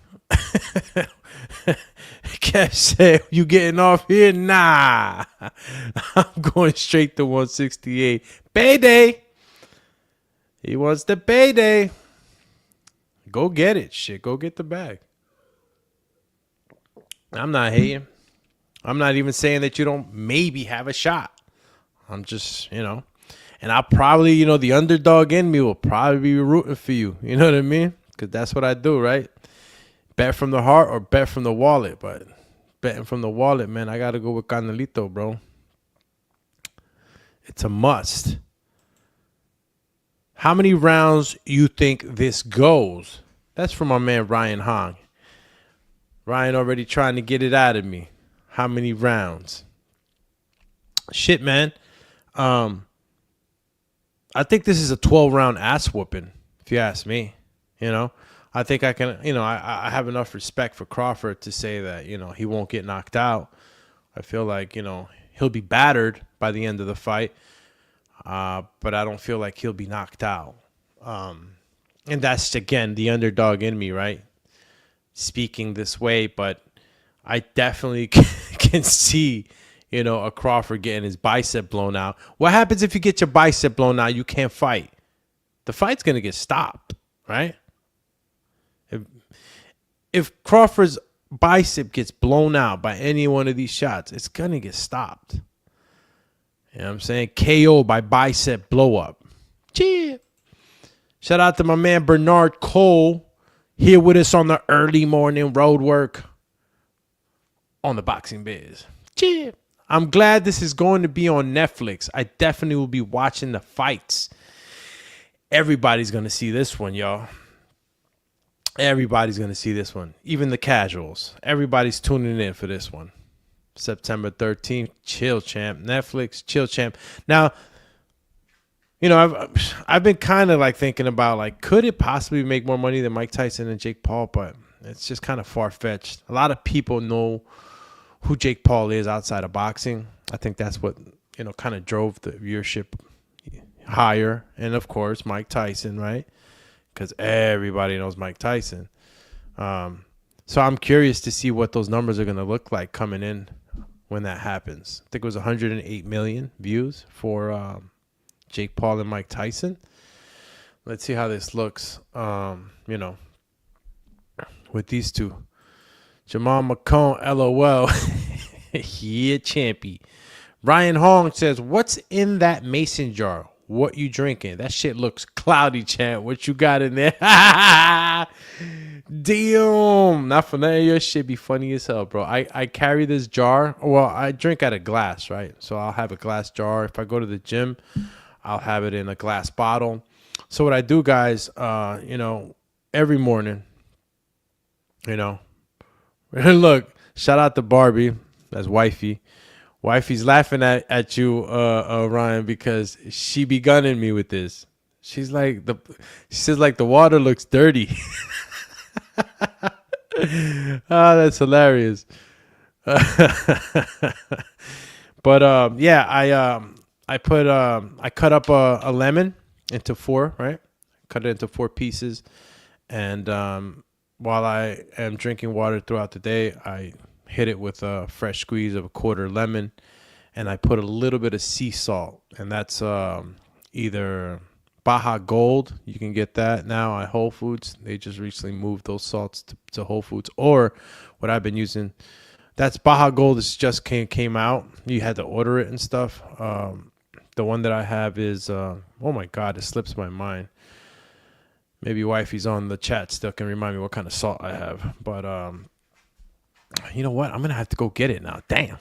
Cab said, you getting off here? Nah. I'm going straight to 168. Payday. He wants the payday. Go get it. Shit, go get the bag. I'm not hating. I'm not even saying that you don't maybe have a shot. I'm just, and I'll probably, the underdog in me will probably be rooting for you. You know what I mean? Because that's what I do, right? Bet from the heart or bet from the wallet. But betting from the wallet, man, I got to go with Canelito, bro. It's a must. How many rounds you think this goes? That's from my man Ryan Hong. Ryan already trying to get it out of me. How many rounds? Shit, man. I think this is a 12-round ass whooping, if you ask me. I think I can, I have enough respect for Crawford to say that, he won't get knocked out. I feel like, he'll be battered by the end of the fight. But I don't feel like he'll be knocked out. And that's, again, the underdog in me, right? Speaking this way, but I definitely can see, a Crawford getting his bicep blown out. What happens if you get your bicep blown out? You can't fight. The fight's going to get stopped, right? If Crawford's bicep gets blown out by any one of these shots, it's going to get stopped. You know what I'm saying? KO by bicep blow up. Cheer. Shout out to my man Bernard Cole here with us on the early morning road work on the Boxing Biz. Cheer. I'm glad this is going to be on Netflix. I definitely will be watching the fights. Everybody's going to see this one, y'all. Everybody's going to see this one. Even the casuals. Everybody's tuning in for this one. September 13th, Chill Champ. Netflix, Chill Champ. Now, I've been kind of like thinking about, like, could it possibly make more money than Mike Tyson and Jake Paul? But it's just kind of far-fetched. A lot of people know who Jake Paul is outside of boxing. I think that's what, kind of drove the viewership higher. And, of course, Mike Tyson, right? Because everybody knows Mike Tyson. So I'm curious to see what those numbers are going to look like coming in when that happens. I think it was 108 million views for Jake Paul and Mike Tyson. Let's see how this looks, with these two. Jamal McCone, LOL. Yeah, champy. Ryan Hong says, what's in that mason jar? what you drinking. That shit looks cloudy, champ. What you got in there? Damn. Not for nothing. Your shit be funny as hell, bro. I carry this jar. Well, I drink out of glass, right? So I'll have a glass jar. If I go to the gym, I'll have it in a glass bottle. So what I do, guys, every morning, look, shout out to Barbie. That's wifey. Wifey's laughing at you, Ryan, because she be gunning me with this. She says the water looks dirty. That's hilarious. But I cut up a lemon into 4, right? Cut it into 4 pieces, and while I am drinking water throughout the day, I hit it with a fresh squeeze of a quarter lemon, and I put a little bit of sea salt, and that's either Baja Gold. You can get that now at Whole Foods. They just recently moved those salts to Whole Foods. Or what I've been using, that's Baja Gold. This just came out. You had to order it and stuff. The one that I have is, oh my God, it slips my mind. Maybe wifey's on the chat still can remind me what kind of salt I have. But you know what? I'm going to have to go get it now. Damn.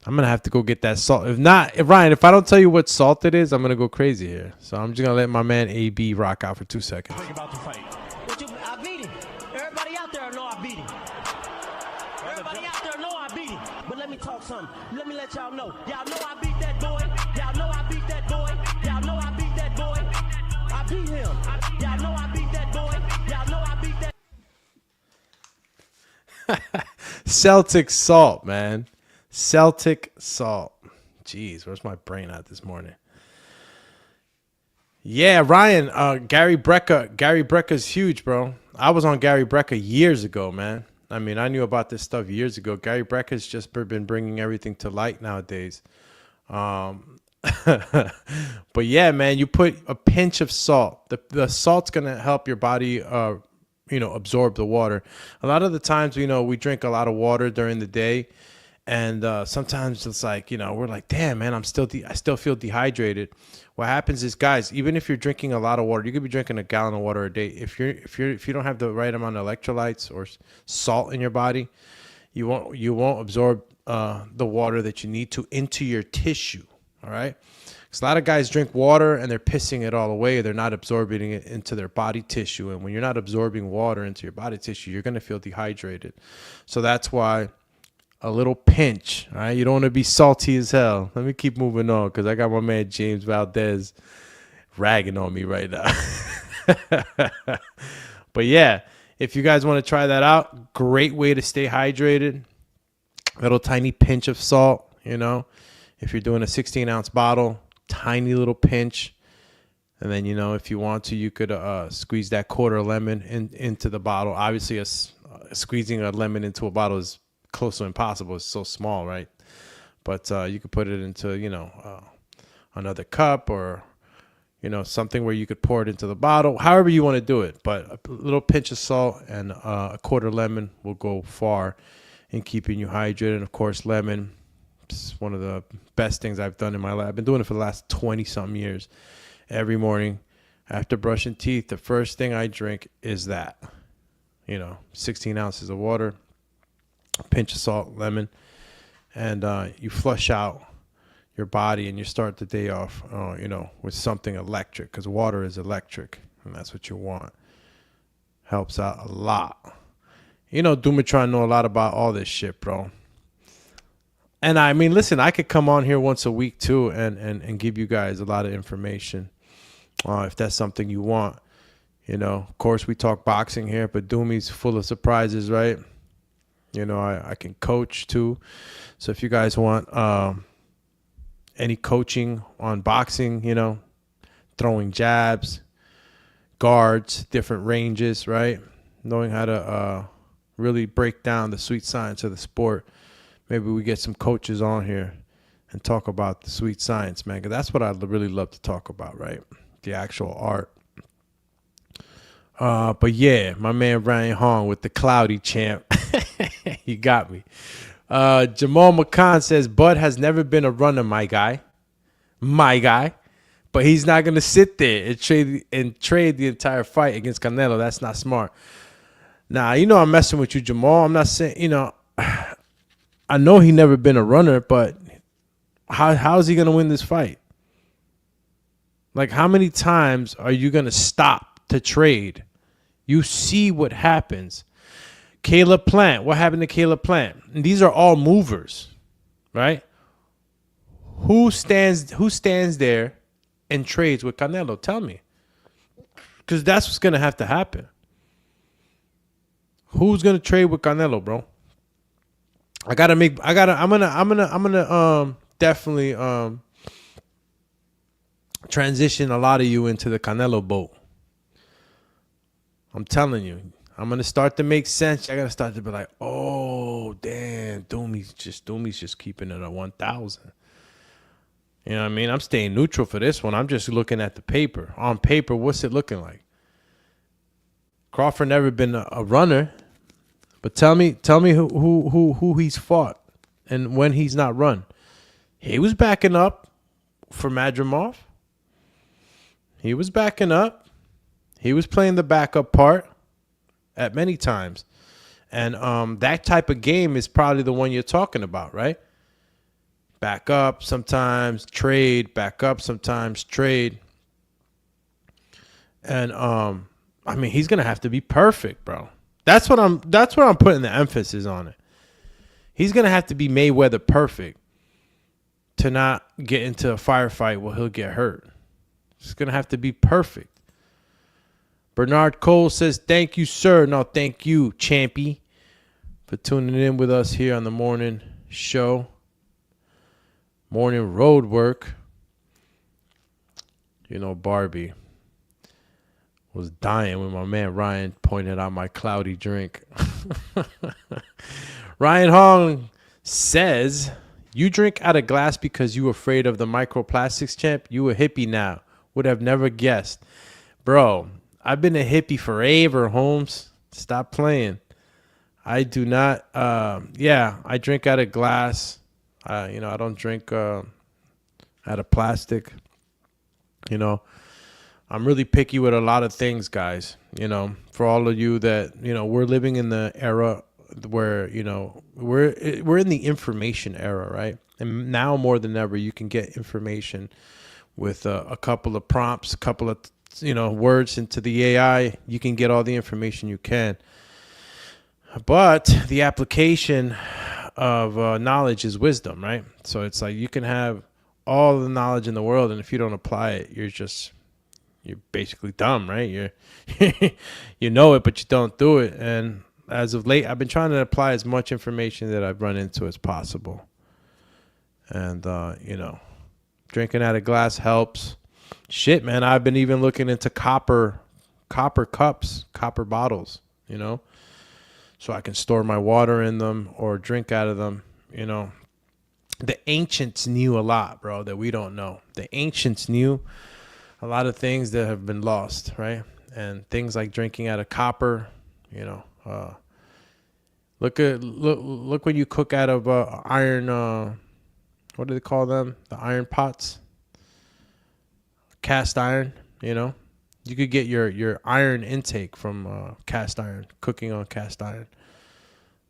I'm going to have to go get that salt. Ryan, if I don't tell you what salt it is, I'm going to go crazy here. So I'm just going to let my man AB rock out for 2 seconds. Think about the fight. I beat him. Everybody out there know I beat him. Everybody out there know I beat him. But let me talk something. Let me let y'all know. Y'all know I beat that boy. Y'all know I beat that boy. Y'all know I beat that boy. I beat him. Y'all know I beat that boy. Y'all know I beat that. Celtic salt, man. Celtic salt. Jeez, where's my brain at this morning? Yeah, Ryan, Gary Brecka. Gary Brecka's huge, bro. I was on Gary Brecka years ago, man. I mean, I knew about this stuff years ago. Gary Brecka's just been bringing everything to light nowadays. But yeah, man, you put a pinch of salt. The salt's going to help your body absorb the water. A lot of the times, we drink a lot of water during the day, and sometimes it's like, we're like, damn, man, I still feel dehydrated. What happens is, guys, even if you're drinking a lot of water, you could be drinking a gallon of water a day. If you don't have the right amount of electrolytes or salt in your body, you won't absorb the water that you need to into your tissue. All right. Because a lot of guys drink water and they're pissing it all away. They're not absorbing it into their body tissue. And when you're not absorbing water into your body tissue, you're going to feel dehydrated. So that's why a little pinch, all right? You don't want to be salty as hell. Let me keep moving on because I got my man James Valdez ragging on me right now. But yeah, if you guys want to try that out, great way to stay hydrated. Little tiny pinch of salt, If you're doing a 16-ounce bottle, tiny little pinch. And then, if you want to, you could squeeze that quarter lemon into the bottle. Obviously, squeezing a lemon into a bottle is close to impossible. It's so small, right? But you could put it into, another cup or, something where you could pour it into the bottle. However you want to do it. But a little pinch of salt and a quarter lemon will go far in keeping you hydrated. And, of course, lemon. It's one of the best things I've done in my life. I've been doing it for the last 20-something years. Every morning after brushing teeth, the first thing I drink is that. 16 ounces of water, a pinch of salt, lemon, and you flush out your body and you start the day off, with something electric because water is electric and that's what you want. Helps out a lot. Dumatron know a lot about all this shit, bro. And I mean, listen, I could come on here once a week too and give you guys a lot of information if that's something you want. Of course, we talk boxing here, but Doomy's full of surprises, right? I can coach too. So if you guys want any coaching on boxing, throwing jabs, guards, different ranges, right? Knowing how to really break down the sweet science of the sport. Maybe we get some coaches on here and talk about the sweet science, man, because that's what I really love to talk about, right? The actual art. But yeah, my man Ryan Hong with the cloudy champ. You got me. Jamal McCann says, Bud has never been a runner, my guy. my guy. But he's not going to sit there and trade the entire fight against Canelo. That's not smart. Now, I'm messing with you, Jamal. I'm not saying, I know he never been a runner, but how is he going to win this fight? Like, how many times are you going to stop to trade? You see what happens. Caleb Plant. What happened to Caleb Plant? And these are all movers, right? Who stands there and trades with Canelo? Tell me. Because that's what's going to have to happen. Who's going to trade with Canelo, bro? I'm gonna definitely transition a lot of you into the Canelo boat. I'm telling you, I'm gonna start to make sense. I gotta start to be like, oh damn, Doomy's just keeping it at 1,000. You know what I mean? I'm staying neutral for this one. I'm just looking at the paper. On paper, what's it looking like? Crawford never been a runner, but tell me who he's fought and when he's not run. He was backing up for Madrimov. He was backing up. He was playing the backup part at many times. And that type of game is probably the one you're talking about, right? Back up sometimes, trade, back up sometimes, trade. And he's gonna have to be perfect, bro. That's what I'm putting the emphasis on it. He's gonna have to be Mayweather perfect to not get into a firefight where he'll get hurt. It's gonna have to be perfect. Bernard Cole says, thank you, sir. No, thank you, Champy, for tuning in with us here on the morning show. Morning road work. Barbie was dying when my man Ryan pointed out my cloudy drink. Ryan Hong says, you drink out of glass because you were afraid of the microplastics, champ? You a hippie now. Would have never guessed. Bro, I've been a hippie forever, Holmes. Stop playing. I do not. I drink out of glass. I don't drink out of plastic. I'm really picky with a lot of things, guys. For all of you that, we're living in the era where, we're in the information era, right? And now more than ever, you can get information with a couple of prompts, a couple of, words into the AI. You can get all the information you can. But the application of knowledge is wisdom, right? So it's like you can have all the knowledge in the world, and if you don't apply it, you're basically dumb, right? You know it, but you don't do it. And as of late, I've been trying to apply as much information that I've run into as possible. And drinking out of glass helps. Shit, man, I've been even looking into copper cups, copper bottles, so I can store my water in them or drink out of them. The ancients knew a lot, bro, that we don't know. The ancients knew a lot of things that have been lost, right? And things like drinking out of copper, look when you cook out of iron, what do they call them? The iron pots, cast iron. You could get your iron intake from cast iron, cooking on cast iron.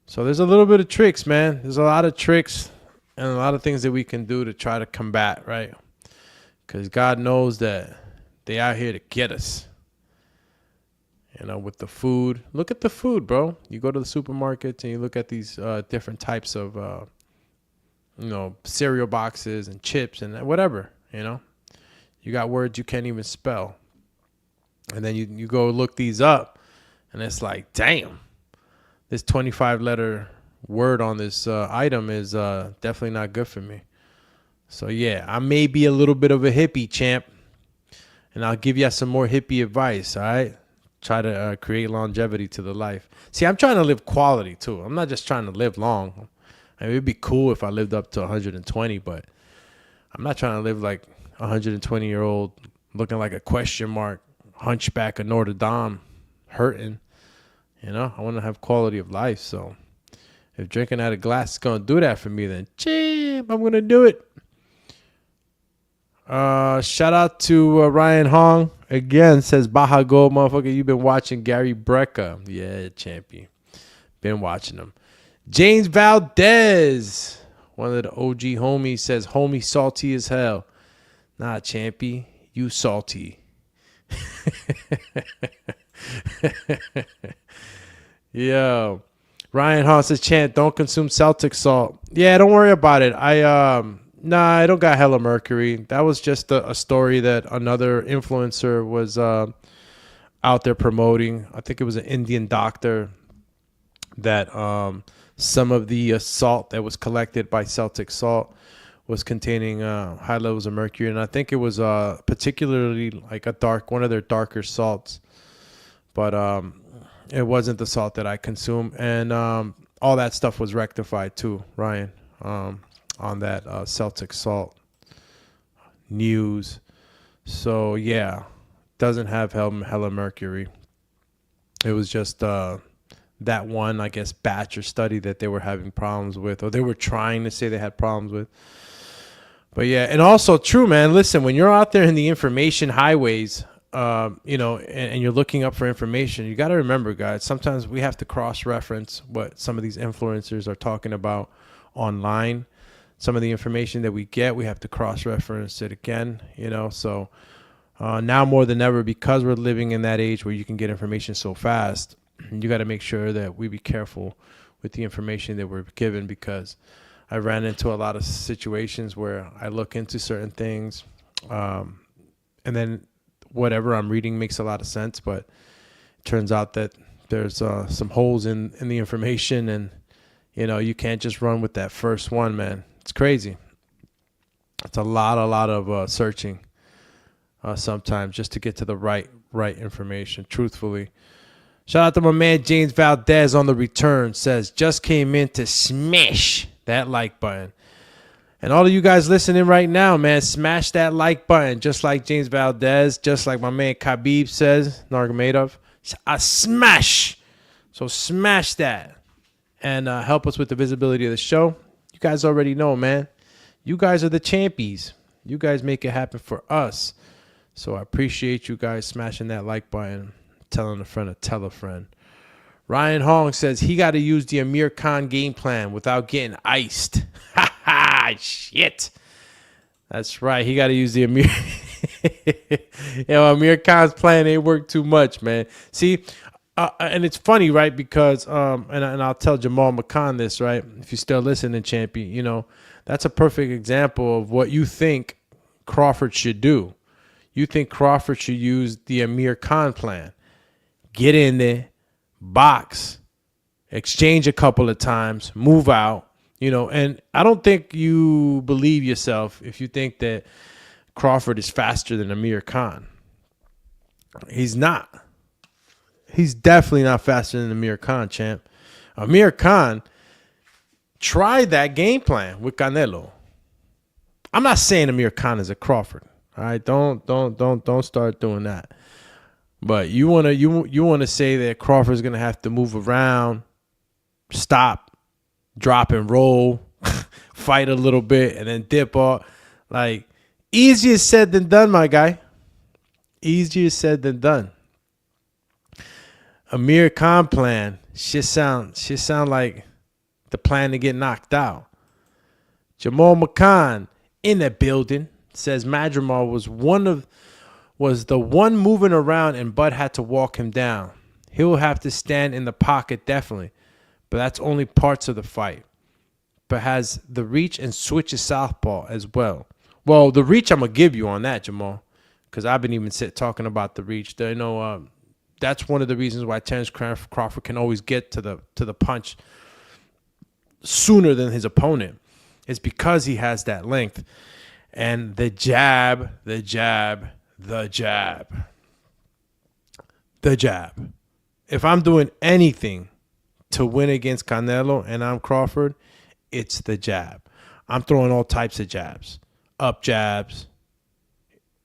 So there's a little bit of tricks, man. There's a lot of tricks and a lot of things that we can do to try to combat, right? Because God knows that they out here to get us. With the food. Look at the food, bro. You go to the supermarkets and you look at these different types of, cereal boxes and chips and whatever, You got words you can't even spell. And then you go look these up, and it's like, damn, this 25-letter word on this item is definitely not good for me. So, yeah, I may be a little bit of a hippie, champ, and I'll give you some more hippie advice, all right? Try to create longevity to the life. See, I'm trying to live quality, too. I'm not just trying to live long. I mean, it'd be cool if I lived up to 120, but I'm not trying to live like 120-year-old looking like a question mark, hunchback of Notre Dame, hurting. I want to have quality of life. So if drinking out of glass is going to do that for me, then I'm going to do it. Shout out to Ryan Hong again. Says Baja Gold, motherfucker. You've been watching Gary Brecka. Yeah, champion. Been watching him. James Valdez, one of the OG homies, says homie salty as hell. Nah, champy, you salty. Yo, Ryan Hong says, Chant, don't consume Celtic salt. Yeah, don't worry about it. I don't got hella mercury. That was just a story that another influencer was out there promoting. I think it was an Indian doctor that some of the salt that was collected by Celtic Salt was containing high levels of mercury, and I think it was particularly like one of their darker salts, but it wasn't the salt that I consume, and all that stuff was rectified too, Ryan, on that Celtic Salt news. So yeah, doesn't have hella mercury. It was just that one, I guess, batch or study that they were having problems with, or they were trying to say they had problems with. But yeah, and also true, man. Listen, when you're out there in the information highways, and you're looking up for information, you got to remember, guys, sometimes we have to cross-reference what some of these influencers are talking about online. Some of the information that we get, we have to cross-reference it again, So now more than ever, because we're living in that age where you can get information so fast, you got to make sure that we be careful with the information that we're given, because I ran into a lot of situations where I look into certain things, and then whatever I'm reading makes a lot of sense, but it turns out that there's some holes in the information, and you can't just run with that first one, man. It's crazy. It's a lot of searching sometimes just to get to the right information, truthfully. Shout out to my man James Valdez on the return. Says, just came in to smash that like button. And all of you guys listening right now, man, smash that like button. Just like James Valdez, just like my man Khabib says, Nurmagomedov. I smash. So smash that. And help us with the visibility of the show. You guys already know, man. You guys are the champions. You guys make it happen for us. So I appreciate you guys smashing that like button. Telling a friend to tell a friend. Ryan Hong says he got to use the Amir Khan game plan without getting iced. Ha ha, shit. That's right. He got to use the Amir. Amir Khan's plan ain't worked too much, man. See, and it's funny, right? Because, and I'll tell Jamal McCann this, right? If you're still listening, champion, that's a perfect example of what you think Crawford should do. You think Crawford should use the Amir Khan plan. Get in there, box, exchange a couple of times, move out, and I don't think you believe yourself if you think that Crawford is faster than Amir Khan. He's not. He's definitely not faster than Amir Khan, champ. Amir Khan tried that game plan with Canelo. I'm not saying Amir Khan is a Crawford. All right, don't start doing that. But you wanna say that Crawford's gonna have to move around, stop, drop and roll, fight a little bit, and then dip off. Like, easier said than done, my guy. Easier said than done. Amir Khan plan should sound like the plan to get knocked out. Jamal McCann in the building says Madrimal was the one moving around and Bud had to walk him down. He'll have to stand in the pocket, definitely. But that's only parts of the fight. But has the reach and switches southpaw as well. Well, the reach I'm going to give you on that, Jamal. Because I've been even talking about the reach. That's one of the reasons why Terence Crawford can always get to the punch sooner than his opponent. It's because he has that length. And the jab. If I'm doing anything to win against Canelo and I'm Crawford, it's the jab. I'm throwing all types of jabs. Up jabs.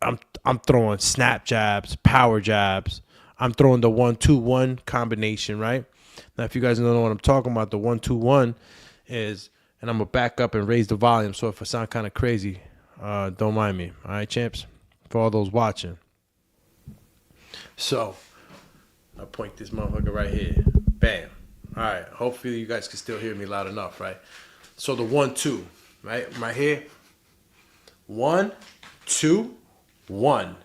I'm throwing snap jabs, power jabs. I'm throwing the 1-2-1 combination, right? Now, if you guys don't know what I'm talking about, the 1-2-1 is, and I'm going to back up and raise the volume, so if I sound kind of crazy, Don't mind me. All right, champs? For all those watching. So, I'll point this motherfucker right here. Bam. All right. Hopefully you guys can still hear me loud enough, right? So the 1-2, right? Right here. 1, 2, 1.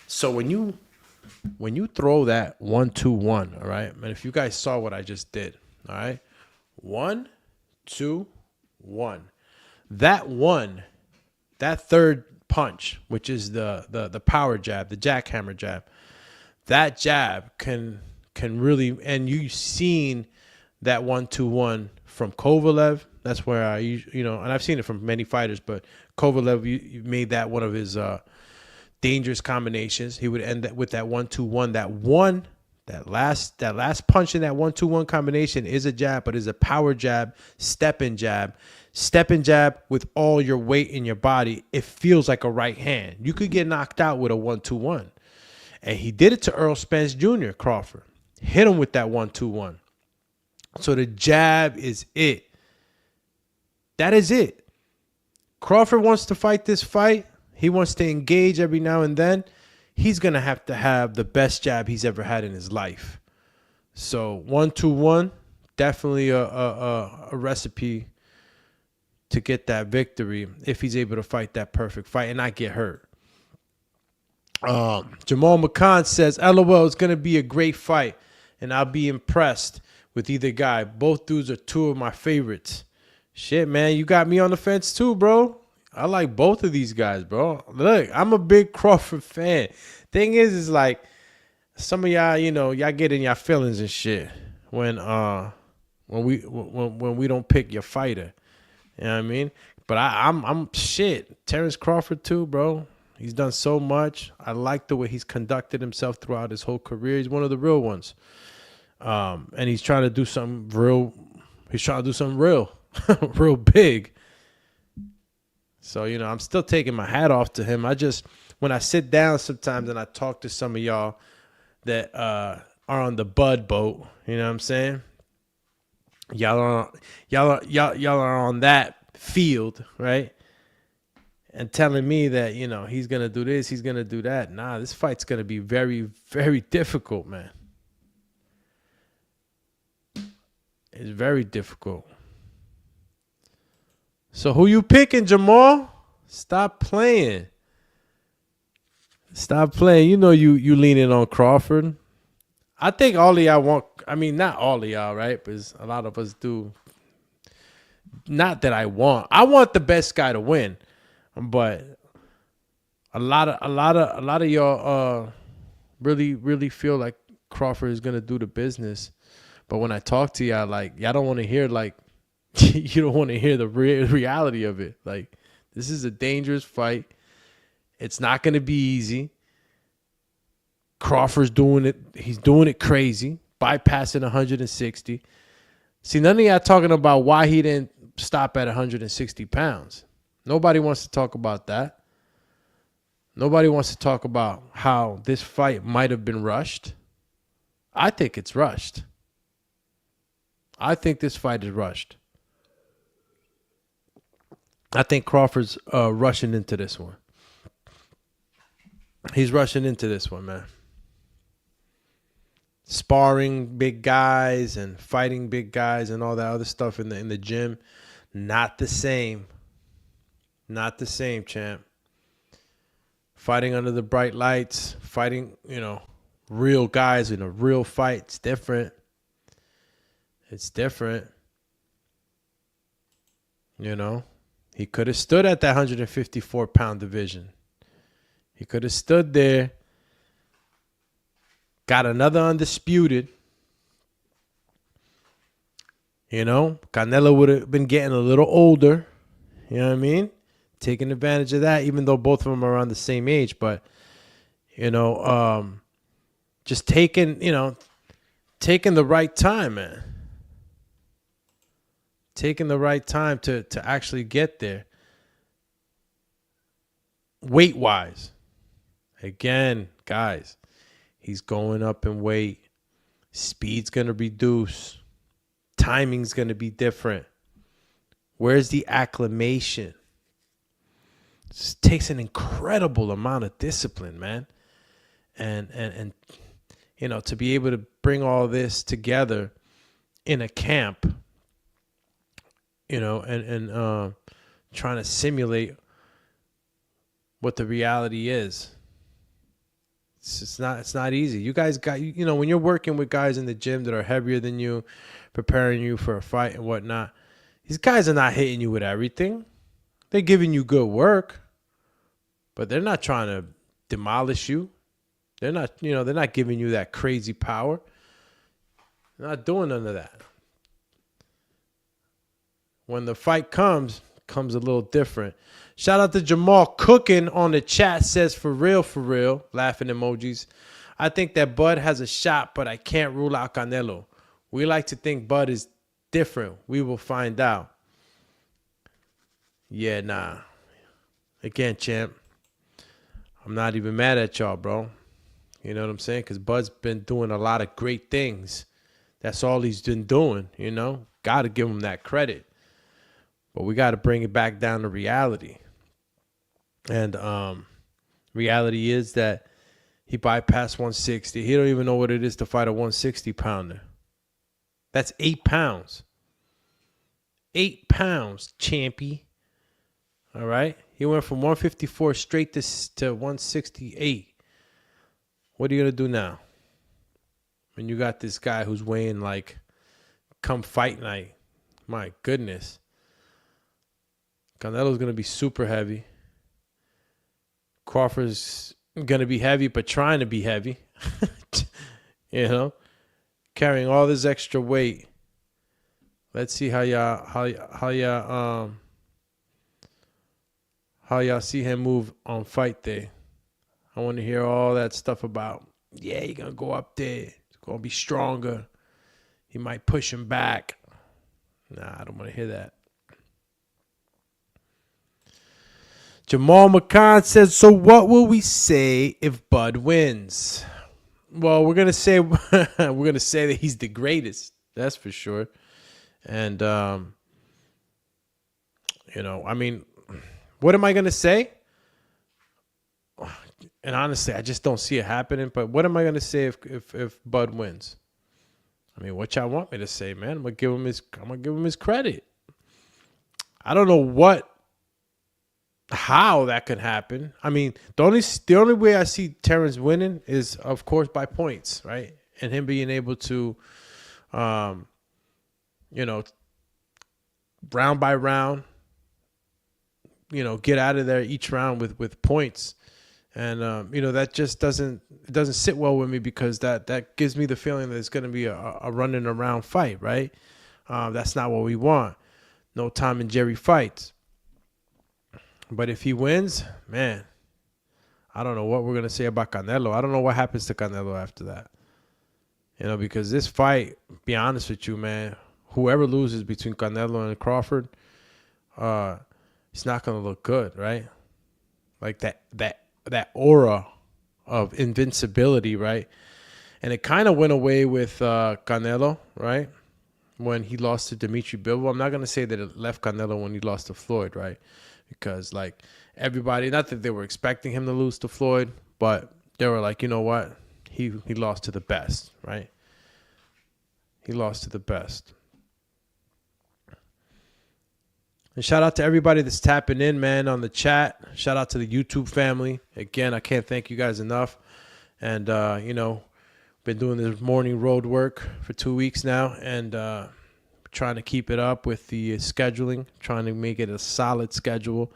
So when you throw that 1, 2, 1, all right? And if you guys saw what I just did, all right? 1, 2, 1. That one, that third punch, which is the power jab, the jackhammer jab, that jab can really, and you've seen that 1-2-1 from Kovalev. That's where and I've seen it from many fighters, but Kovalev, you made that one of his dangerous combinations. He would end that with that 1-2-1. That last punch in that 1-2-1 combination is a jab, but is a power jab, step-in jab with all your weight in your body. It feels like a right hand. You could get knocked out with a 1-2-1. And he did it to Earl Spence Jr., Crawford. Hit him with that 1-2-1. So the jab is it. That is it. Crawford wants to fight this fight. He wants to engage every now and then. He's going to have the best jab he's ever had in his life. So 1-2-1, definitely a recipe to get that victory if he's able to fight that perfect fight and not get hurt. Jamal McCann says, LOL, it's going to be a great fight, and I'll be impressed with either guy. Both dudes are two of my favorites. Shit, man, you got me on the fence too, bro. I like both of these guys, bro. Look, I'm a big Crawford fan. Thing is like some of y'all, y'all get in your feelings and shit when we don't pick your fighter. You know what I mean? But I'm shit. Terence Crawford too, bro. He's done so much. I like the way he's conducted himself throughout his whole career. He's one of the real ones. And he's trying to do something real. He's trying to do something real, real big. So, I'm still taking my hat off to him. When I sit down sometimes and I talk to some of y'all that are on the Bud boat, you know what I'm saying? Y'all are on that field, right? And telling me that, he's going to do this, he's going to do that. Nah, this fight's going to be very, very difficult, man. It's very difficult. So who you picking, Jamal? Stop playing. Stop playing. You leaning on Crawford. I think all of y'all want, not all of y'all, right? Because a lot of us do. Not that I want the best guy to win. But a lot of y'all really, really feel like Crawford is gonna do the business. But when I talk to y'all, like, y'all don't want to hear you don't want to hear the reality of it. Like, this is a dangerous fight. It's not gonna be easy. Crawford's doing it. He's doing it crazy, bypassing 160. See, none of y'all talking about why he didn't stop at 160 pounds. Nobody wants to talk about that. Nobody wants to talk about how this fight might have been rushed. I think it's rushed. I think this fight is rushed. I think Crawford's rushing into this one. He's rushing into this one, man. Sparring big guys and fighting big guys and all that other stuff in the gym, not the same. Not the same, champ. Fighting under the bright lights, fighting, real guys in a real fight. It's different. It's different. He could have stood at that 154-pound division. He could have stood there, got another undisputed. Canelo would have been getting a little older. You know what I mean? Taking advantage of that, even though both of them are around the same age. But, just taking the right time, man. Taking the right time to actually get there. Weight-wise. Again, guys, he's going up in weight. Speed's going to reduce. Timing's going to be different. Where's the acclimation? It takes an incredible amount of discipline, man. And you know, to be able to bring all this together in a camp, you know, and trying to simulate what the reality is. It's not easy. You guys got, you know, when you're working with guys in the gym that are heavier than you, preparing you for a fight and whatnot, these guys are not hitting you with everything. They're giving you good work, but they're not trying to demolish you. They're not, you know, they're not giving you that crazy power. They're not doing none of that. When the fight comes a little different. Shout out to Jamal Cooking on the chat, says for real, laughing emojis. I think that Bud has a shot, but I can't rule out Canelo. We like to think Bud is different. We will find out. Yeah, nah. Again, champ, I'm not even mad at y'all, bro. You know what I'm saying? Because Bud's been doing a lot of great things. That's all he's been doing, you know? Got to give him that credit. But we got to bring it back down to reality. And reality is that he bypassed 160. He don't even know what it is to fight a 160-pounder. That's 8 pounds. 8 pounds, champy. All right? He went from 154 straight to 168. What are you going to do now? When you got this guy who's weighing like come fight night. My goodness. Canelo's going to be super heavy. Crawford's going to be heavy, but trying to be heavy. You know? Carrying all this extra weight. Let's see how y'all see him move on fight day. I want to hear all that stuff about, yeah, you're going to go up there. It's going to be stronger. He might push him back. Nah, I don't want to hear that. Jamal McCann says, so what will we say if Bud wins? Well, we're gonna say that he's the greatest. That's for sure. And you know, I mean, what am I gonna say? And honestly, I just don't see it happening. But what am I gonna say if Bud wins? I mean, what y'all want me to say, man? I'm gonna give him his credit. I don't know how that could happen. I mean, the only way I see Terence winning is, of course, by points, right? And him being able to, you know, round by round, you know, get out of there each round with points. And, you know, that just doesn't sit well with me, because that gives me the feeling that it's going to be a running around fight, right? That's not what we want. No Tom and Jerry fights. But if he wins, man, I don't know what we're going to say about Canelo. I don't know what happens to Canelo after that. You know, because this fight, be honest with you, man, whoever loses between Canelo and Crawford, it's not going to look good, right? Like that aura of invincibility, right? And it kind of went away with Canelo, right? When he lost to Dimitri Bivol. I'm not going to say that it left Canelo when he lost to Floyd, right? Because, like, everybody, not that they were expecting him to lose to Floyd, but they were like, you know what? He lost to the best, right? He lost to the best. And shout out to everybody that's tapping in, man, on the chat. Shout out to the YouTube family. Again, I can't thank you guys enough. And, you know, been doing this morning road work for 2 weeks now, and trying to keep it up with the scheduling, trying to make it a solid schedule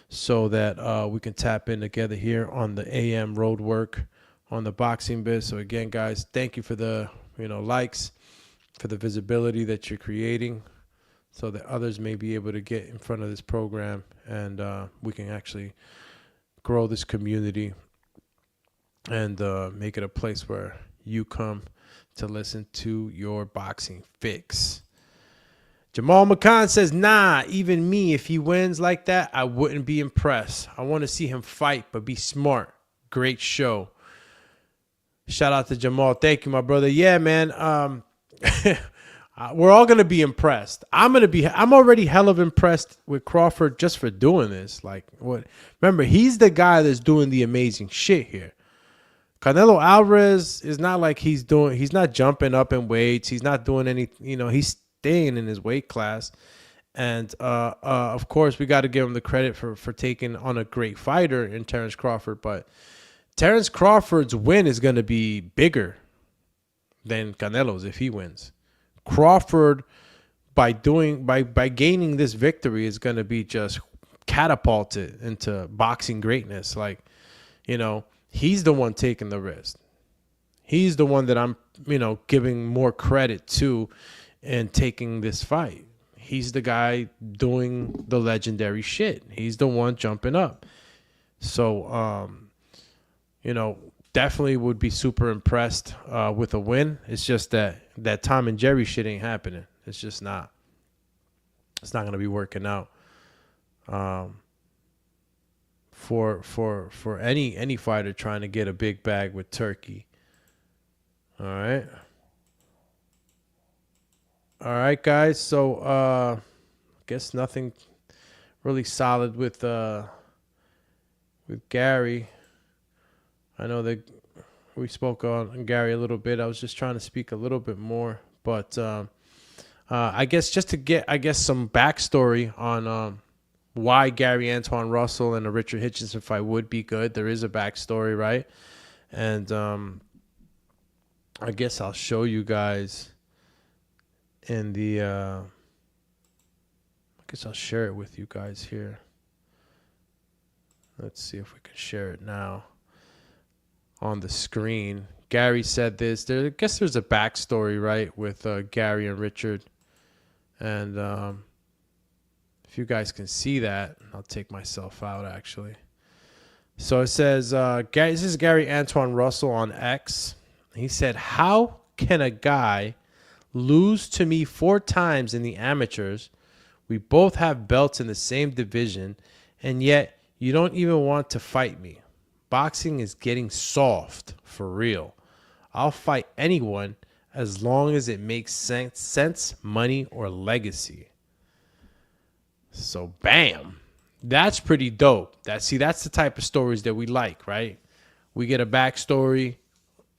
so that we can tap in together here on the AM road work on the Boxing Biz. So again, guys, thank you for the, you know, likes, for the visibility that you're creating, so that others may be able to get in front of this program, and we can actually grow this community and make it a place where you come to listen to your boxing fix. Jamal McCann says, nah, even me, if he wins like that, I wouldn't be impressed. I want to see him fight, but be smart. Great show. Shout out to Jamal. Thank you, my brother. Yeah, man. We're all gonna be impressed. I'm already hell of impressed with Crawford just for doing this. Like, what? Remember, he's the guy that's doing the amazing shit here. Canelo Alvarez is not like he's not jumping up in weights. He's not doing any, he's staying in his weight class. And of course, we got to give him the credit for taking on a great fighter in Terence Crawford. But Terence Crawford's win is going to be bigger than Canelo's if he wins. Crawford, by gaining this victory, is going to be just catapulted into boxing greatness. Like, he's the one taking the risk. He's the one that I'm, giving more credit to and taking this fight. He's the guy doing the legendary shit. He's the one jumping up. So, definitely would be super impressed with a win. It's just that Tom and Jerry shit ain't happening. It's just not. It's not going to be working out. For any fighter trying to get a big bag with Turkey. All right, guys. So I guess nothing really solid with Gary. I know that we spoke on Gary a little bit. I was just trying to speak a little bit more, but I guess just to get some backstory on why Gary Antoine Russell and a Richard Hitchinson fight would be good. There is a backstory, right? And I guess I'll show you guys in the I guess I'll share it with you guys here. Let's see if we can share it now on the screen. Gary said this. I guess there's a backstory, right, with Gary and Richard. And if you guys can see that, I'll take myself out, actually. So it says, this is Gary Antoine Russell on X. He said, how can a guy lose to me 4 times in the amateurs? We both have belts in the same division, and yet you don't even want to fight me. Boxing is getting soft, for real. I'll fight anyone as long as it makes sense, money, or legacy. So, bam. That's pretty dope. That's the type of stories that we like, right? We get a backstory.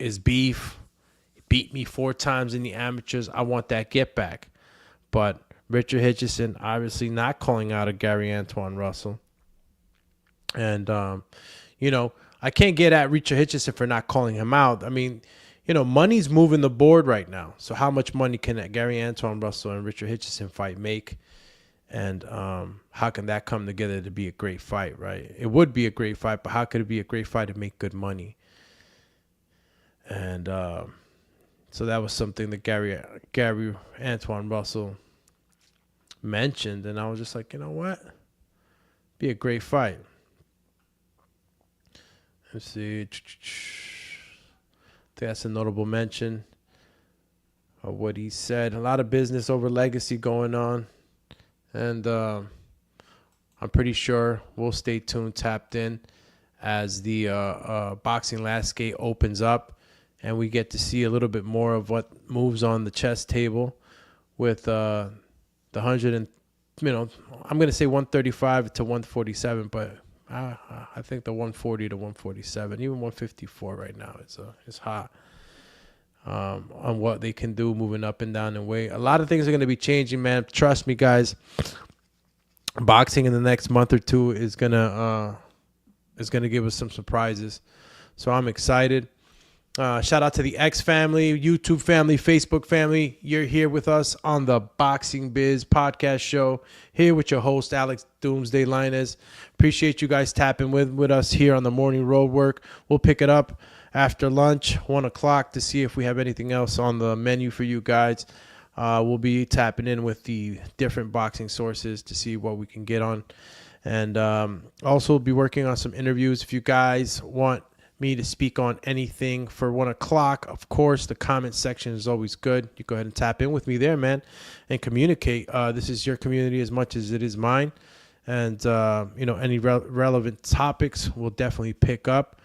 Is beef. Beat me 4 times in the amateurs. I want that get back. But Richard Hitchison obviously not calling out a Gary Antoine Russell. And, I can't get at Richard Hitchison for not calling him out. I mean, money's moving the board right now. So how much money can that Gary Antoine Russell and Richard Hitchison fight make? And how can that come together to be a great fight, right? It would be a great fight, but how could it be a great fight to make good money? And so that was something that Gary Antoine Russell mentioned. And I was just like, you know what? Be a great fight. Let's see. I think that's a notable mention of what he said. A lot of business over legacy going on. And I'm pretty sure we'll stay tuned, tapped in, as the boxing landscape opens up and we get to see a little bit more of what moves on the chess table with the 100 and, I'm going to say 135 to 147, but I think the 140 to 147, even 154 right now is hot on what they can do moving up and down in weight. A lot of things are going to be changing, man. Trust me, guys. Boxing in the next month or two is gonna give us some surprises. So I'm excited. Shout out to the X family, YouTube family, Facebook family. You're here with us on the Boxing Biz podcast show. Here with your host, Alex Doomsday Linus. Appreciate you guys tapping with us here on the morning road work. We'll pick it up after lunch, 1 o'clock, to see if we have anything else on the menu for you guys. We'll be tapping in with the different boxing sources to see what we can get on. And also be working on some interviews. If you guys want me to speak on anything for 1 o'clock, of course, the comment section is always good. You go ahead and tap in with me there, man, and communicate. This is your community as much as it is mine. And, any relevant topics we'll definitely pick up.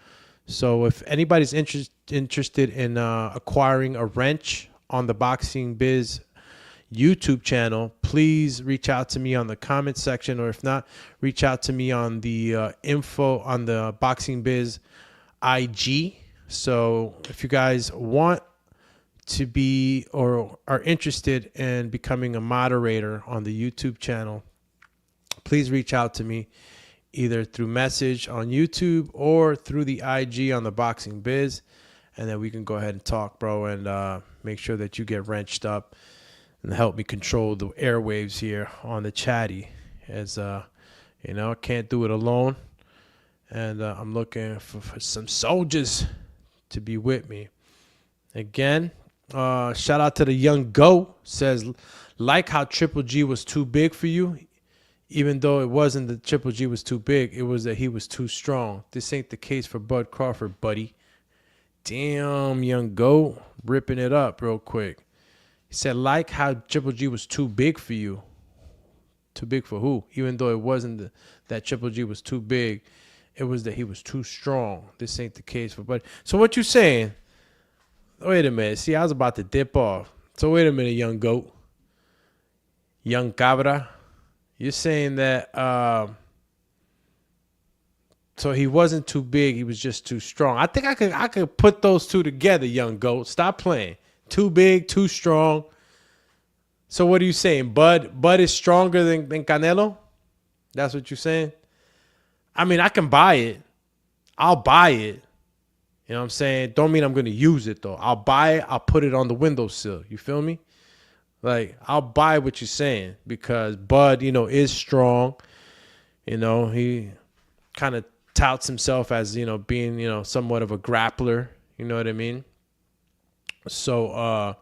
So if anybody's interested in acquiring a wrench on the Boxing Biz YouTube channel, please reach out to me on the comment section, or if not, reach out to me on the info on the Boxing Biz IG. So if you guys want to be or are interested in becoming a moderator on the YouTube channel, please reach out to me either through message on YouTube or through the IG on the Boxing Biz, and then we can go ahead and talk, bro, and make sure that you get wrenched up and help me control the airwaves here on the chatty, as you know, I can't do it alone, and I'm looking for some soldiers to be with me. Again, shout out to the young Go, says, like how Triple G was too big for you, even though it wasn't that Triple G was too big, it was that he was too strong. This ain't the case for Bud Crawford, buddy. Damn, young Go, ripping it up real quick. He said, like how Triple G was too big for you. Too big for who? Even though it wasn't that Triple G was too big, it was that he was too strong. This ain't the case for Bud. So what you saying? Wait a minute. See, I was about to dip off. So wait a minute, young goat. Young cabra. You're saying that so he wasn't too big, he was just too strong. I think I could put those two together, young goat. Stop playing. Too big, too strong. So what are you saying? Bud is stronger than Canelo? That's what you're saying? I mean, I can buy it. I'll buy it. You know what I'm saying? Don't mean I'm going to use it, though. I'll buy it. I'll put it on the windowsill. You feel me? Like, I'll buy what you're saying because Bud, you know, is strong. You know, he kind of touts himself as, you know, being, you know, somewhat of a grappler. You know what I mean? So,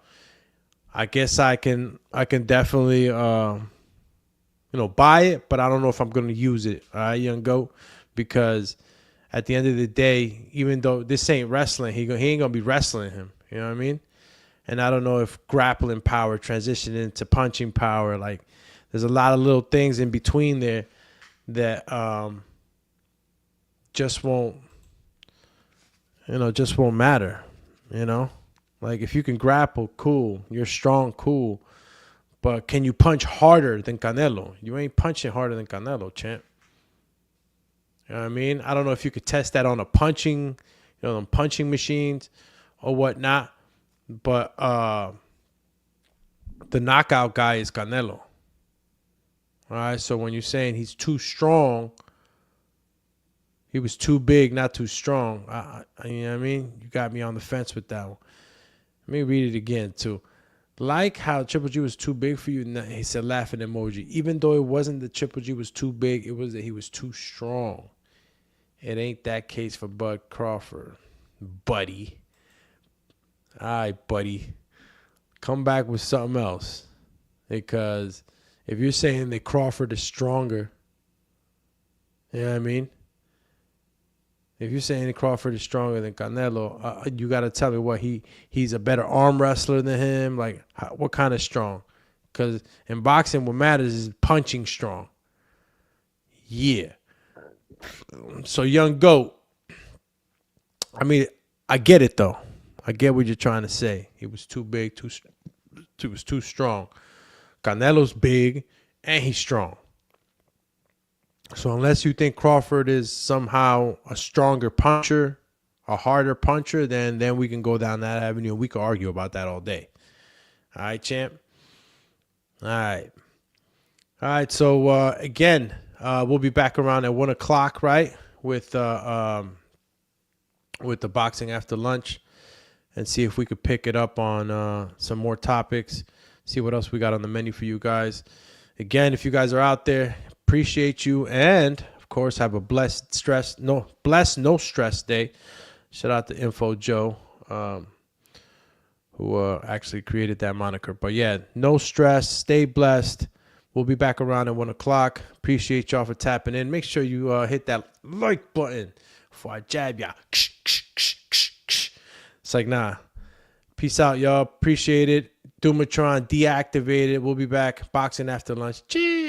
I guess I can definitely, you know, buy it, but I don't know if I'm going to use it. All right, young goat, because at the end of the day, even though this ain't wrestling, he ain't going to be wrestling him. You know what I mean? And I don't know if grappling power transitioned into punching power. Like, there's a lot of little things in between there that just won't matter, you know? Like, if you can grapple, cool. You're strong, cool. But can you punch harder than Canelo? You ain't punching harder than Canelo, champ. You know what I mean? I don't know if you could test that on a punching, you know, on punching machines or whatnot. But the knockout guy is Canelo. All right, so when you're saying he's too strong, he was too big, not too strong. You know what I mean? You got me on the fence with that one. Let me read it again, too. Like how Triple G was too big for you, he said laughing emoji. Even though it wasn't that Triple G was too big, it was that he was too strong. It ain't that case for Bud Crawford, buddy. All right, buddy. Come back with something else. Because if you're saying that Crawford is stronger, you know what I mean? If you're saying that Crawford is stronger than Canelo, you got to tell me what he's a better arm wrestler than him. Like, what kind of strong? Because in boxing, what matters is punching strong. Yeah. So, young goat. I mean, I get it, though. I get what you're trying to say. He was too big, was too strong. Canelo's big, and he's strong. So unless you think Crawford is somehow a stronger puncher, a harder puncher, then we can go down that avenue and we can argue about that all day. All right, champ? All right. All right, so again, we'll be back around at 1 o'clock, right, with the boxing after lunch and see if we could pick it up on some more topics, see what else we got on the menu for you guys. Again, if you guys are out there, appreciate you, and of course have a blessed no stress day. Shout out to Info Joe, who actually created that moniker. But yeah, no stress, stay blessed. We'll be back around at 1 o'clock. Appreciate y'all for tapping in. Make sure you hit that like button before I jab y'all. It's like, nah. Peace out, y'all. Appreciate it. Doomatron deactivated. We'll be back boxing after lunch. Cheers.